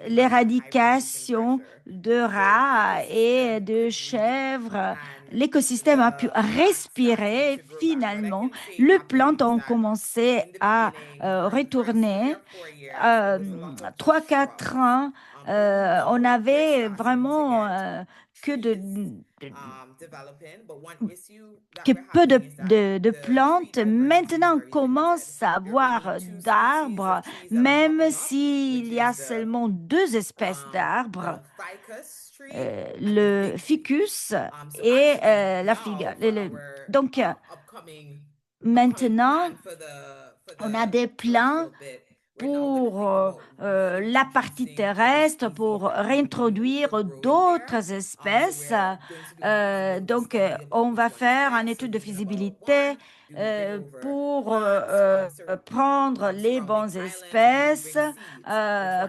Speaker 4: l'éradication de rats et de chèvres, l'écosystème a pu respirer finalement. Les plantes ont commencé à retourner. 3, 4 ans, on avait vraiment que que peu de plantes. Maintenant, on commence à avoir d'arbres, même s'il y a seulement 2 espèces d'arbres, le ficus et la figue. Donc, maintenant, on a des plans pour la partie terrestre, pour réintroduire d'autres espèces. Donc, on va faire une étude de faisabilité pour prendre les bonnes espèces.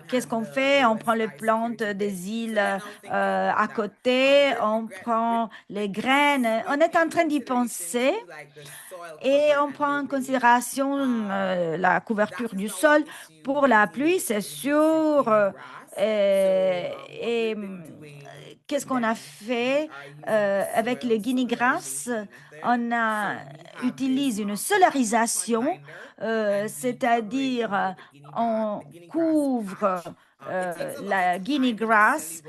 Speaker 4: Qu'est-ce qu'on fait? On prend les plantes des îles à côté, on prend les graines. On est en train d'y penser. Et on prend en considération la couverture du sol pour la pluie, c'est sûr. Qu'est-ce qu'on a fait avec le guinea-grass? Utilise une solarisation, c'est-à-dire on couvre la guinea-grass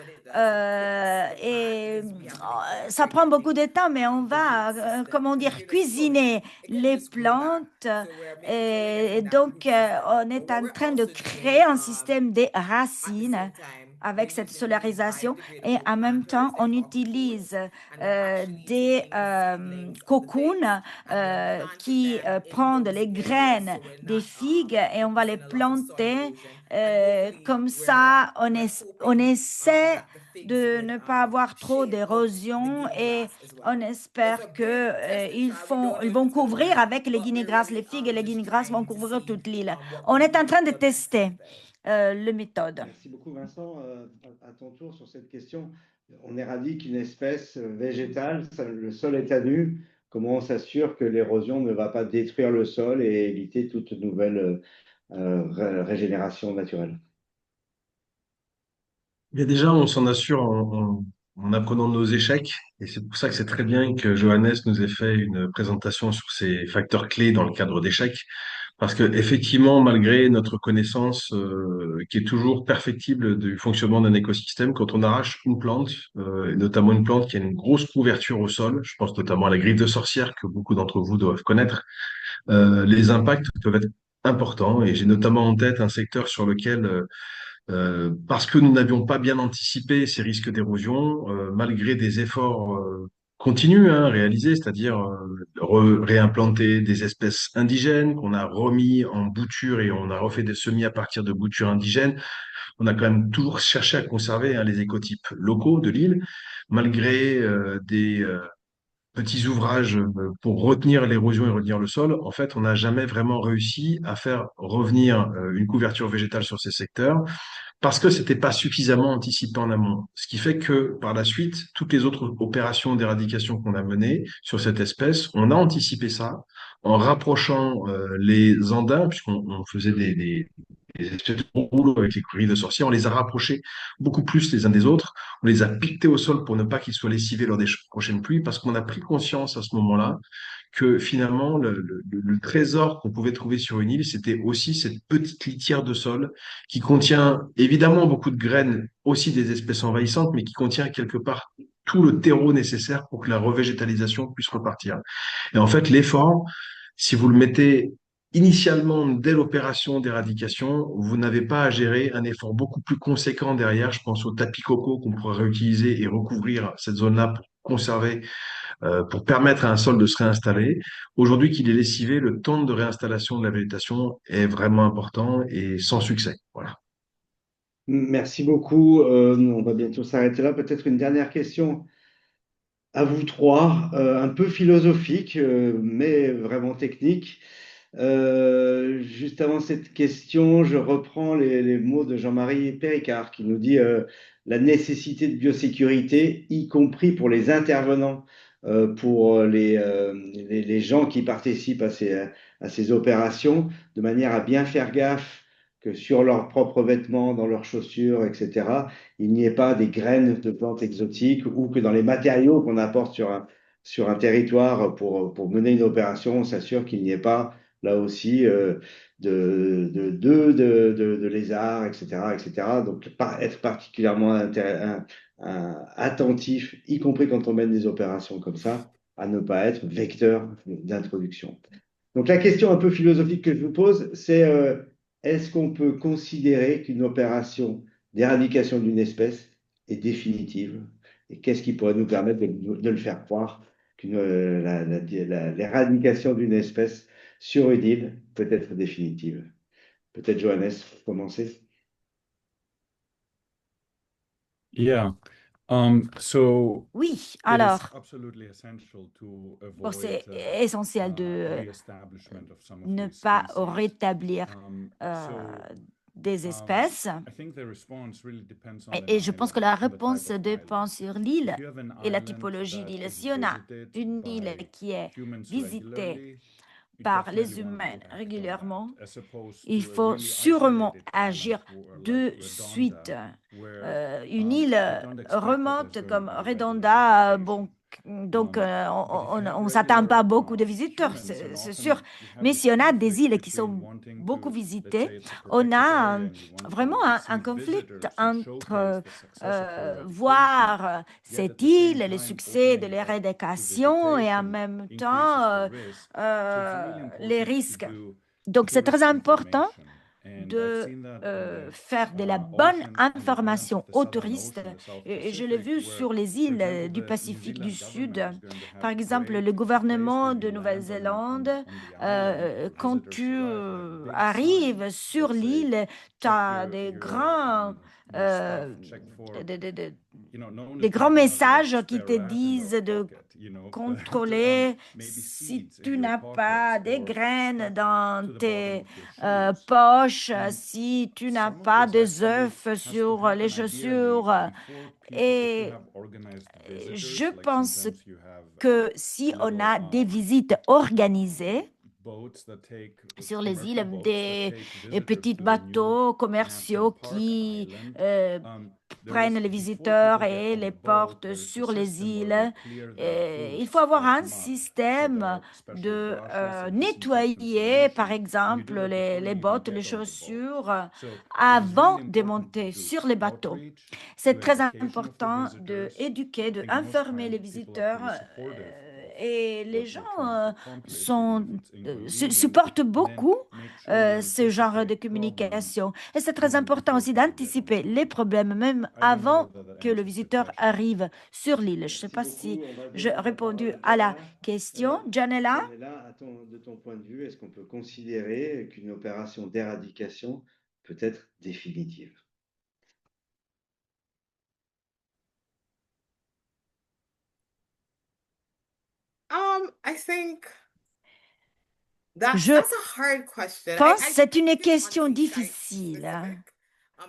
Speaker 4: ça prend beaucoup de temps, mais on va, comment dire, cuisiner les plantes. Et donc, on est en train de créer un système des racines avec cette solarisation et en même temps, on utilise des cocoons qui prennent les graines des figues et on va les planter. Comme ça, on essaie de ne pas avoir trop d'érosion et on espère que ils vont couvrir avec les guinégrasses, les figues et les guinégrasses vont couvrir toute l'île. On est en train de tester la méthode.
Speaker 1: Merci beaucoup, Vincent. À ton tour sur cette question, on éradique une espèce végétale, le sol est à nu. Comment on s'assure que l'érosion ne va pas détruire le sol et éviter toute nouvelle régénération naturelle?
Speaker 2: Mais déjà, on s'en assure en apprenant de nos échecs. Et c'est pour ça que c'est très bien que Johannes nous ait fait une présentation sur ces facteurs clés dans le cadre d'échecs. Parce que effectivement, malgré notre connaissance qui est toujours perfectible du fonctionnement d'un écosystème, quand on arrache une plante, et notamment une plante qui a une grosse couverture au sol, je pense notamment à la griffe de sorcière que beaucoup d'entre vous doivent connaître, les impacts peuvent être importants. Et j'ai notamment en tête un secteur sur lequel parce que nous n'avions pas bien anticipé ces risques d'érosion, malgré des efforts continus réalisés, c'est-à-dire réimplanter des espèces indigènes qu'on a remis en bouture et on a refait des semis à partir de boutures indigènes. On a quand même toujours cherché à conserver les écotypes locaux de l'île, malgré des petits ouvrages pour retenir l'érosion et retenir le sol. En fait, on n'a jamais vraiment réussi à faire revenir une couverture végétale sur ces secteurs parce que c'était pas suffisamment anticipé en amont. Ce qui fait que par la suite, toutes les autres opérations d'éradication qu'on a menées sur cette espèce, on a anticipé ça en rapprochant les andins, puisqu'on faisait des espèces de rouleaux avec les courriers de sorciers, on les a rapprochés beaucoup plus les uns des autres, on les a piquetés au sol pour ne pas qu'ils soient lessivés lors des prochaines pluies, parce qu'on a pris conscience à ce moment-là que finalement, le trésor qu'on pouvait trouver sur une île, c'était aussi cette petite litière de sol qui contient évidemment beaucoup de graines, aussi des espèces envahissantes, mais qui contient quelque part tout le terreau nécessaire pour que la revégétalisation puisse repartir. Et en fait, l'effort, si vous le mettez initialement dès l'opération d'éradication, vous n'avez pas à gérer un effort beaucoup plus conséquent derrière. Je pense au tapis coco qu'on pourrait réutiliser et recouvrir cette zone-là pour conserver pour permettre à un sol de se réinstaller. Aujourd'hui qu'il est lessivé, le temps de réinstallation de la végétation est vraiment important et sans succès. Voilà.
Speaker 1: Merci beaucoup. On va bientôt s'arrêter là. Peut-être une dernière question à vous trois, un peu philosophique, mais vraiment technique. Juste avant cette question, je reprends les mots de Jean-Marie Péricard qui nous dit la nécessité de biosécurité, y compris pour les intervenants, pour les gens qui participent à ces opérations, de manière à bien faire gaffe que sur leurs propres vêtements, dans leurs chaussures, etc., il n'y ait pas des graines de plantes exotiques ou que dans les matériaux qu'on apporte sur un territoire pour mener une opération, on s'assure qu'il n'y ait pas là aussi de lézards, etc., etc. Donc, être particulièrement attentif, y compris quand on mène des opérations comme ça, à ne pas être vecteur d'introduction. Donc, la question un peu philosophique que je vous pose, c'est est-ce qu'on peut considérer qu'une opération d'éradication d'une espèce est définitive? Et qu'est-ce qui pourrait nous permettre de le faire croire qu'une l'éradication d'une espèce sur une île peut être définitive? Peut-être Johannes, pour commencer.
Speaker 5: Yeah.
Speaker 4: Oui,
Speaker 5: It is
Speaker 4: alors,
Speaker 5: absolutely essential to
Speaker 4: bon,
Speaker 5: avoid
Speaker 4: c'est essentiel de
Speaker 5: reestablishment of some of
Speaker 4: ne
Speaker 5: these
Speaker 4: pas
Speaker 5: species.
Speaker 4: rétablir
Speaker 5: So
Speaker 4: des espèces.
Speaker 5: I think the response really depends on
Speaker 4: Et je pense que
Speaker 5: island
Speaker 4: la
Speaker 5: and the type
Speaker 4: réponse
Speaker 5: of
Speaker 4: dépend
Speaker 5: island.
Speaker 4: sur l'île
Speaker 5: If you have an
Speaker 4: et la
Speaker 5: island
Speaker 4: typologie
Speaker 5: that
Speaker 4: d'île.
Speaker 5: is
Speaker 4: Si on a
Speaker 5: visited
Speaker 4: une île
Speaker 5: by
Speaker 4: qui est
Speaker 5: humans
Speaker 4: visitée
Speaker 5: regularly, you
Speaker 4: par
Speaker 5: definitely
Speaker 4: les
Speaker 5: want
Speaker 4: humains
Speaker 5: to act on
Speaker 4: régulièrement,
Speaker 5: that, as opposed
Speaker 4: il
Speaker 5: to a
Speaker 4: faut
Speaker 5: really
Speaker 4: sûrement
Speaker 5: isolated island
Speaker 4: agir
Speaker 5: like
Speaker 4: de suite.
Speaker 5: Redonda, where
Speaker 4: Une île
Speaker 5: you don't expect that there's
Speaker 4: remote
Speaker 5: going to
Speaker 4: comme
Speaker 5: be regular
Speaker 4: Redonda,
Speaker 5: visitation.
Speaker 4: bon, donc
Speaker 5: But if you have
Speaker 4: on ne s'attend pas à
Speaker 5: regular
Speaker 4: beaucoup de visiteurs,
Speaker 5: humans, and
Speaker 4: c'est sûr.
Speaker 5: often you have
Speaker 4: Mais
Speaker 5: this
Speaker 4: si on a des
Speaker 5: conflict
Speaker 4: îles qui
Speaker 5: between
Speaker 4: sont
Speaker 5: wanting
Speaker 4: beaucoup
Speaker 5: to, let's say
Speaker 4: visitées,
Speaker 5: it's a
Speaker 4: on
Speaker 5: protected
Speaker 4: a
Speaker 5: area and you want
Speaker 4: vraiment
Speaker 5: to
Speaker 4: un
Speaker 5: receive
Speaker 4: conflit
Speaker 5: visitors and showcase
Speaker 4: entre
Speaker 5: the success of the eradication,
Speaker 4: voir
Speaker 5: yet at
Speaker 4: cette
Speaker 5: the same
Speaker 4: île et le
Speaker 5: time
Speaker 4: succès de
Speaker 5: opening up to
Speaker 4: l'éradication et en
Speaker 5: visitation
Speaker 4: même
Speaker 5: increases the
Speaker 4: temps
Speaker 5: risk. So it's really
Speaker 4: les
Speaker 5: important to
Speaker 4: risques.
Speaker 5: do
Speaker 4: Donc, c'est très
Speaker 5: tourist
Speaker 4: important
Speaker 5: information. And I've
Speaker 4: de
Speaker 5: seen that on the
Speaker 4: faire de la bonne
Speaker 5: ocean, on the islands of
Speaker 4: information
Speaker 5: the
Speaker 4: aux
Speaker 5: Southern
Speaker 4: touristes.
Speaker 5: Ocean, the South
Speaker 4: Et je l'ai
Speaker 5: Pacific,
Speaker 4: vu
Speaker 5: where,
Speaker 4: sur les
Speaker 5: for
Speaker 4: îles
Speaker 5: example,
Speaker 4: du
Speaker 5: the New
Speaker 4: Pacifique du
Speaker 5: Zealand
Speaker 4: Sud.
Speaker 5: government is going to have
Speaker 4: Par exemple, le
Speaker 5: great place
Speaker 4: gouvernement
Speaker 5: when
Speaker 4: de
Speaker 5: you land
Speaker 4: Nouvelle-Zélande,
Speaker 5: on the island and
Speaker 4: quand
Speaker 5: visitors
Speaker 4: tu
Speaker 5: arrive, have big
Speaker 4: arrives
Speaker 5: signs
Speaker 4: sur
Speaker 5: that say,
Speaker 4: l'île, tu
Speaker 5: check
Speaker 4: as des
Speaker 5: you
Speaker 4: grands,
Speaker 5: know, your stuff, check for, no
Speaker 4: des
Speaker 5: need to
Speaker 4: grands
Speaker 5: have a
Speaker 4: messages qui
Speaker 5: spare
Speaker 4: te
Speaker 5: rat in your
Speaker 4: disent de
Speaker 5: pocket, but
Speaker 4: contrôler
Speaker 5: maybe
Speaker 4: si
Speaker 5: seeds in
Speaker 4: tu
Speaker 5: your
Speaker 4: n'as
Speaker 5: pockets
Speaker 4: pas des
Speaker 5: or
Speaker 4: graines
Speaker 5: stuck
Speaker 4: dans
Speaker 5: to the bottom
Speaker 4: tes
Speaker 5: of your shoes.
Speaker 4: poches,
Speaker 5: And
Speaker 4: si tu n'as
Speaker 5: some of
Speaker 4: pas
Speaker 5: this
Speaker 4: des
Speaker 5: actually
Speaker 4: œufs
Speaker 5: has to
Speaker 4: sur les
Speaker 5: happen ideally
Speaker 4: chaussures.
Speaker 5: before people, if you
Speaker 4: Et
Speaker 5: have organized
Speaker 4: je
Speaker 5: visitors, like
Speaker 4: pense
Speaker 5: sometimes you have
Speaker 4: que si on
Speaker 5: little
Speaker 4: a des visites organisées
Speaker 5: boats that take
Speaker 4: sur les
Speaker 5: commercial
Speaker 4: îles,
Speaker 5: boats that
Speaker 4: des
Speaker 5: take visitors
Speaker 4: petits
Speaker 5: to the new
Speaker 4: bateaux
Speaker 5: Natural
Speaker 4: commerciaux
Speaker 5: Park
Speaker 4: qui
Speaker 5: Island.
Speaker 4: prennent les
Speaker 5: Before people
Speaker 4: visiteurs
Speaker 5: get
Speaker 4: et
Speaker 5: on
Speaker 4: les
Speaker 5: the boat,
Speaker 4: portent
Speaker 5: there's a
Speaker 4: sur les
Speaker 5: system where they
Speaker 4: îles.
Speaker 5: clear their
Speaker 4: Il faut
Speaker 5: boots
Speaker 4: avoir
Speaker 5: of
Speaker 4: un
Speaker 5: mud. So there
Speaker 4: système
Speaker 5: are special
Speaker 4: de
Speaker 5: brushes and disinfectant
Speaker 4: nettoyer, par
Speaker 5: solution, and you do
Speaker 4: exemple,
Speaker 5: that before
Speaker 4: les
Speaker 5: you even
Speaker 4: bottes, les
Speaker 5: get on the boat.
Speaker 4: chaussures,
Speaker 5: So it is
Speaker 4: avant
Speaker 5: really
Speaker 4: de
Speaker 5: important to
Speaker 4: monter
Speaker 5: do
Speaker 4: sur les bateaux.
Speaker 5: outreach,
Speaker 4: C'est
Speaker 5: do
Speaker 4: très
Speaker 5: education of the
Speaker 4: important de
Speaker 5: visitors.
Speaker 4: éduquer, de
Speaker 5: I think most
Speaker 4: informer
Speaker 5: time
Speaker 4: les
Speaker 5: people are
Speaker 4: visiteurs
Speaker 5: pretty supportive of
Speaker 4: et les
Speaker 5: what
Speaker 4: gens
Speaker 5: you're trying to accomplish, even
Speaker 4: sont,
Speaker 5: if it's inconvenient,
Speaker 4: supportent
Speaker 5: and then
Speaker 4: beaucoup
Speaker 5: make sure you
Speaker 4: ce genre de
Speaker 5: anticipate problems
Speaker 4: communication. Et c'est très
Speaker 5: even
Speaker 4: important
Speaker 5: before
Speaker 4: aussi
Speaker 5: people get on
Speaker 4: d'anticiper les
Speaker 5: board.
Speaker 4: problèmes même
Speaker 5: I don't know
Speaker 4: avant
Speaker 5: whether that
Speaker 4: que le
Speaker 5: answers the
Speaker 4: visiteur
Speaker 5: question.
Speaker 4: arrive sur l'île. Je ne sais
Speaker 1: Merci
Speaker 4: pas si
Speaker 1: beaucoup. On va
Speaker 4: j'ai
Speaker 1: donner la
Speaker 4: répondu
Speaker 1: parole à
Speaker 4: à la
Speaker 1: Janella.
Speaker 4: question. Janella?
Speaker 1: Janella, de ton point de vue, est-ce qu'on peut considérer qu'une opération d'éradication peut être définitive?
Speaker 3: I think
Speaker 4: Je
Speaker 3: that's a hard question.
Speaker 4: pense que
Speaker 3: I
Speaker 4: c'est
Speaker 3: think
Speaker 4: une
Speaker 3: it's
Speaker 4: question
Speaker 3: honestly
Speaker 4: difficile.
Speaker 3: site-specific.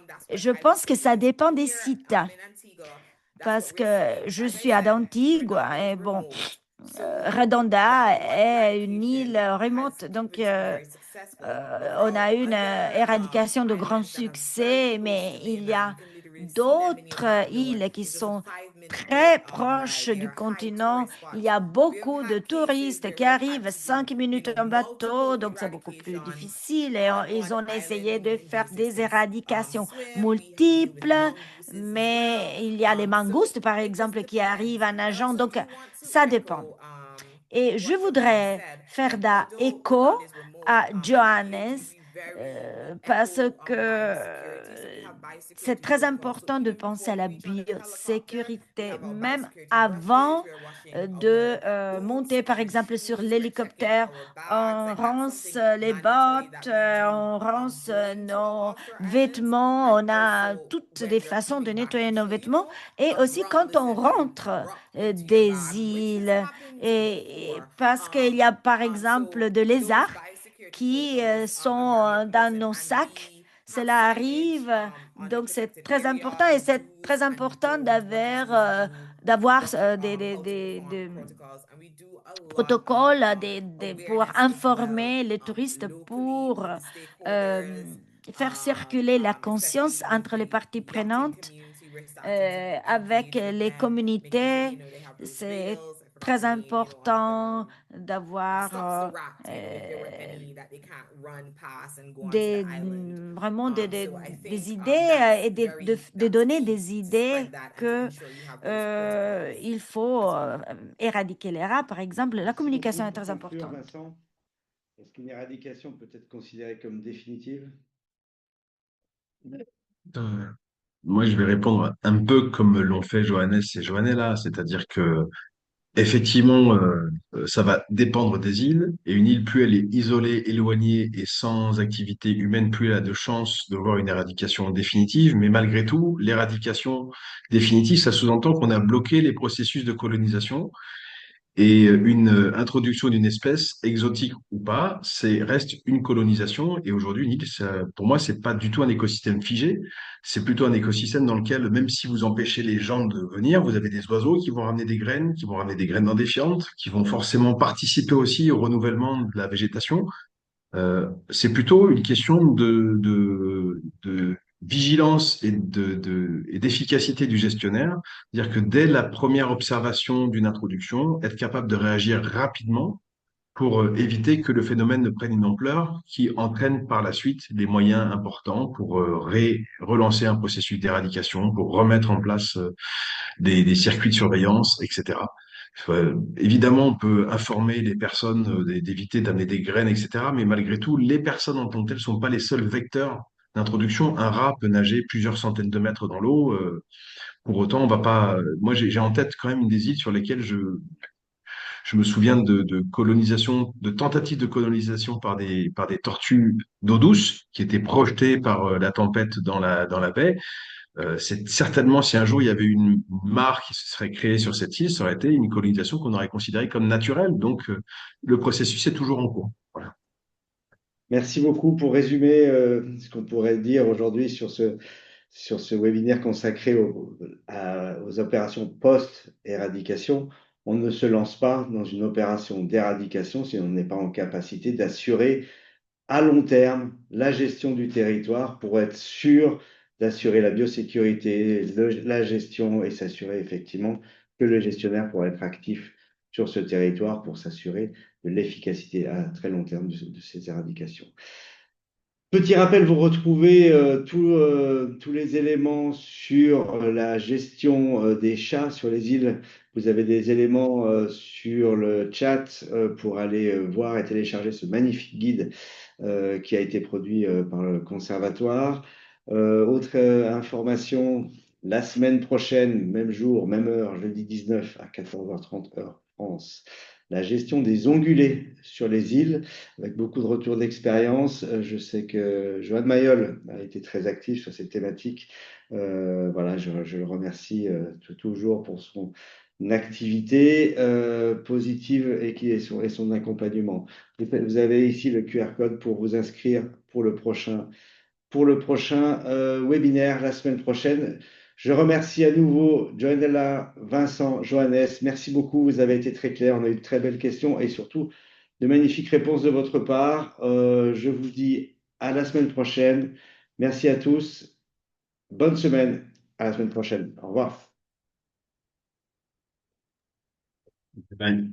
Speaker 3: That's what
Speaker 4: Je
Speaker 3: I would
Speaker 4: pense que
Speaker 3: say.
Speaker 4: ça dépend des
Speaker 3: Here
Speaker 4: sites.
Speaker 3: in Antigua, that's
Speaker 4: Parce
Speaker 3: what we're
Speaker 4: que
Speaker 3: seeing.
Speaker 4: je
Speaker 3: As I
Speaker 4: suis à
Speaker 3: said,
Speaker 4: Antigua
Speaker 3: Redonda
Speaker 4: et
Speaker 3: is
Speaker 4: bon,
Speaker 3: remote. So
Speaker 4: Redonda
Speaker 3: that one
Speaker 4: est une île
Speaker 3: eradication
Speaker 4: remote,
Speaker 3: has
Speaker 4: donc
Speaker 3: proven to be very successful.
Speaker 4: on a
Speaker 3: Meanwhile,
Speaker 4: une
Speaker 3: other
Speaker 4: éradication de grand
Speaker 3: islands that are very
Speaker 4: succès,
Speaker 3: close
Speaker 4: mais
Speaker 3: to
Speaker 4: il y
Speaker 3: mainland, you
Speaker 4: a
Speaker 3: can literally see them in
Speaker 4: d'autres
Speaker 3: Ivanhoe.
Speaker 4: îles qui
Speaker 3: It's just a
Speaker 4: sont
Speaker 3: 5-minute boat
Speaker 4: très
Speaker 3: ride.
Speaker 4: proches
Speaker 3: They
Speaker 4: du
Speaker 3: are high
Speaker 4: continent.
Speaker 3: tourist
Speaker 4: Il
Speaker 3: spots.
Speaker 4: y a
Speaker 3: We have
Speaker 4: beaucoup de
Speaker 3: had cases
Speaker 4: touristes
Speaker 3: where
Speaker 4: qui
Speaker 3: we've had
Speaker 4: arrivent
Speaker 3: to do,
Speaker 4: 5 minutes en bateau,
Speaker 3: multiple
Speaker 4: donc c'est beaucoup plus
Speaker 3: eradications
Speaker 4: difficile et
Speaker 3: on
Speaker 4: ils
Speaker 3: one
Speaker 4: ont
Speaker 3: island
Speaker 4: essayé de faire
Speaker 3: because these
Speaker 4: des
Speaker 3: things
Speaker 4: éradications
Speaker 3: swim. We have to deal with
Speaker 4: multiples,
Speaker 3: mongooses as well.
Speaker 4: mais il y a les
Speaker 3: So
Speaker 4: mangoustes, par
Speaker 3: it just
Speaker 4: exemple, qui arrivent
Speaker 3: depends.
Speaker 4: en
Speaker 3: I
Speaker 4: nageant,
Speaker 3: also
Speaker 4: donc
Speaker 3: do want to
Speaker 4: ça dépend.
Speaker 3: echo
Speaker 4: Et je
Speaker 3: what Johannes
Speaker 4: voudrais
Speaker 3: said.
Speaker 4: faire
Speaker 3: Like although
Speaker 4: d'écho
Speaker 3: Redon is remote,
Speaker 4: à
Speaker 3: I believe it
Speaker 4: Johannes
Speaker 3: would be
Speaker 4: parce que c'est très important de penser à la biosécurité, même avant de monter, par exemple, sur l'hélicoptère. On rince les bottes, on rince nos vêtements, on a toutes les façons de nettoyer nos vêtements. Et aussi quand on rentre des îles, parce qu'il y a, par exemple, de lézards qui sont dans nos sacs. Cela arrive, donc c'est très important et c'est très important d'avoir des protocoles pour informer les touristes, pour euh, faire circuler la conscience entre les parties prenantes avec les communautés. C'est très important d'avoir vraiment des idées et de donner des idées que il faut éradiquer les rats, par exemple. La communication est très importante.
Speaker 1: Vincent, est-ce qu'une éradication peut être considérée comme définitive?
Speaker 2: Euh, Moi, je vais répondre un peu comme l'ont fait Johannes et Johanella, c'est-à-dire que effectivement, ça va dépendre des îles. Et une île, plus elle est isolée, éloignée et sans activité humaine, plus elle a de chances de voir une éradication définitive. Mais malgré tout, l'éradication définitive, ça sous-entend qu'on a bloqué les processus de colonisation. Et une introduction d'une espèce, exotique ou pas, reste une colonisation. Et aujourd'hui, une île, pour moi, c'est pas du tout un écosystème figé. C'est plutôt un écosystème dans lequel, même si vous empêchez les gens de venir, vous avez des oiseaux qui vont ramener des graines, qui vont ramener des graines indéfiantes, qui vont forcément participer aussi au renouvellement de la végétation. C'est plutôt une question de vigilance et d'efficacité du gestionnaire. C'est-à-dire que dès la première observation d'une introduction, être capable de réagir rapidement pour éviter que le phénomène ne prenne une ampleur qui entraîne par la suite des moyens importants pour relancer un processus d'éradication, pour remettre en place des circuits de surveillance, etc. Évidemment, on peut informer les personnes d'éviter d'amener des graines, etc. Mais malgré tout, les personnes en tant que telles ne sont pas les seuls vecteurs d'introduction. Un rat peut nager plusieurs centaines de mètres dans l'eau. Pour autant, on va pas. Moi, j'ai en tête quand même une des îles sur lesquelles je me souviens de colonisation, de tentatives de colonisation par des tortues d'eau douce qui étaient projetées par la tempête dans la baie. C'est certainement, si un jour il y avait une mare qui se serait créée sur cette île, ça aurait été une colonisation qu'on aurait considérée comme naturelle. Donc, le processus est toujours en cours. Voilà.
Speaker 1: Merci beaucoup pour résumer ce qu'on pourrait dire aujourd'hui sur ce webinaire consacré aux opérations post-éradication. On ne se lance pas dans une opération d'éradication si on n'est pas en capacité d'assurer à long terme la gestion du territoire pour être sûr d'assurer la biosécurité, la gestion et s'assurer effectivement que le gestionnaire pourra être actif sur ce territoire pour s'assurer de l'efficacité à très long terme de ces éradications. Petit rappel, vous retrouvez tous les éléments sur la gestion des chats sur les îles. Vous avez des éléments sur le chat pour aller voir et télécharger ce magnifique guide qui a été produit par le conservatoire. Autre information, la semaine prochaine, même jour, même heure, jeudi 19 à 14h30 heure France, la gestion des ongulés sur les îles, avec beaucoup de retours d'expérience. Je sais que Johan Mayol a été très actif sur cette thématique. Voilà, je le remercie toujours pour son activité positive et son accompagnement. Vous avez ici le QR code pour vous inscrire pour le prochain webinaire la semaine prochaine. Je remercie à nouveau Joanella, Vincent, Johannes. Merci beaucoup. Vous avez été très clairs. On a eu de très belles questions et surtout de magnifiques réponses de votre part. Je vous dis à la semaine prochaine. Merci à tous. Bonne semaine. À la semaine prochaine. Au revoir.
Speaker 2: Ben,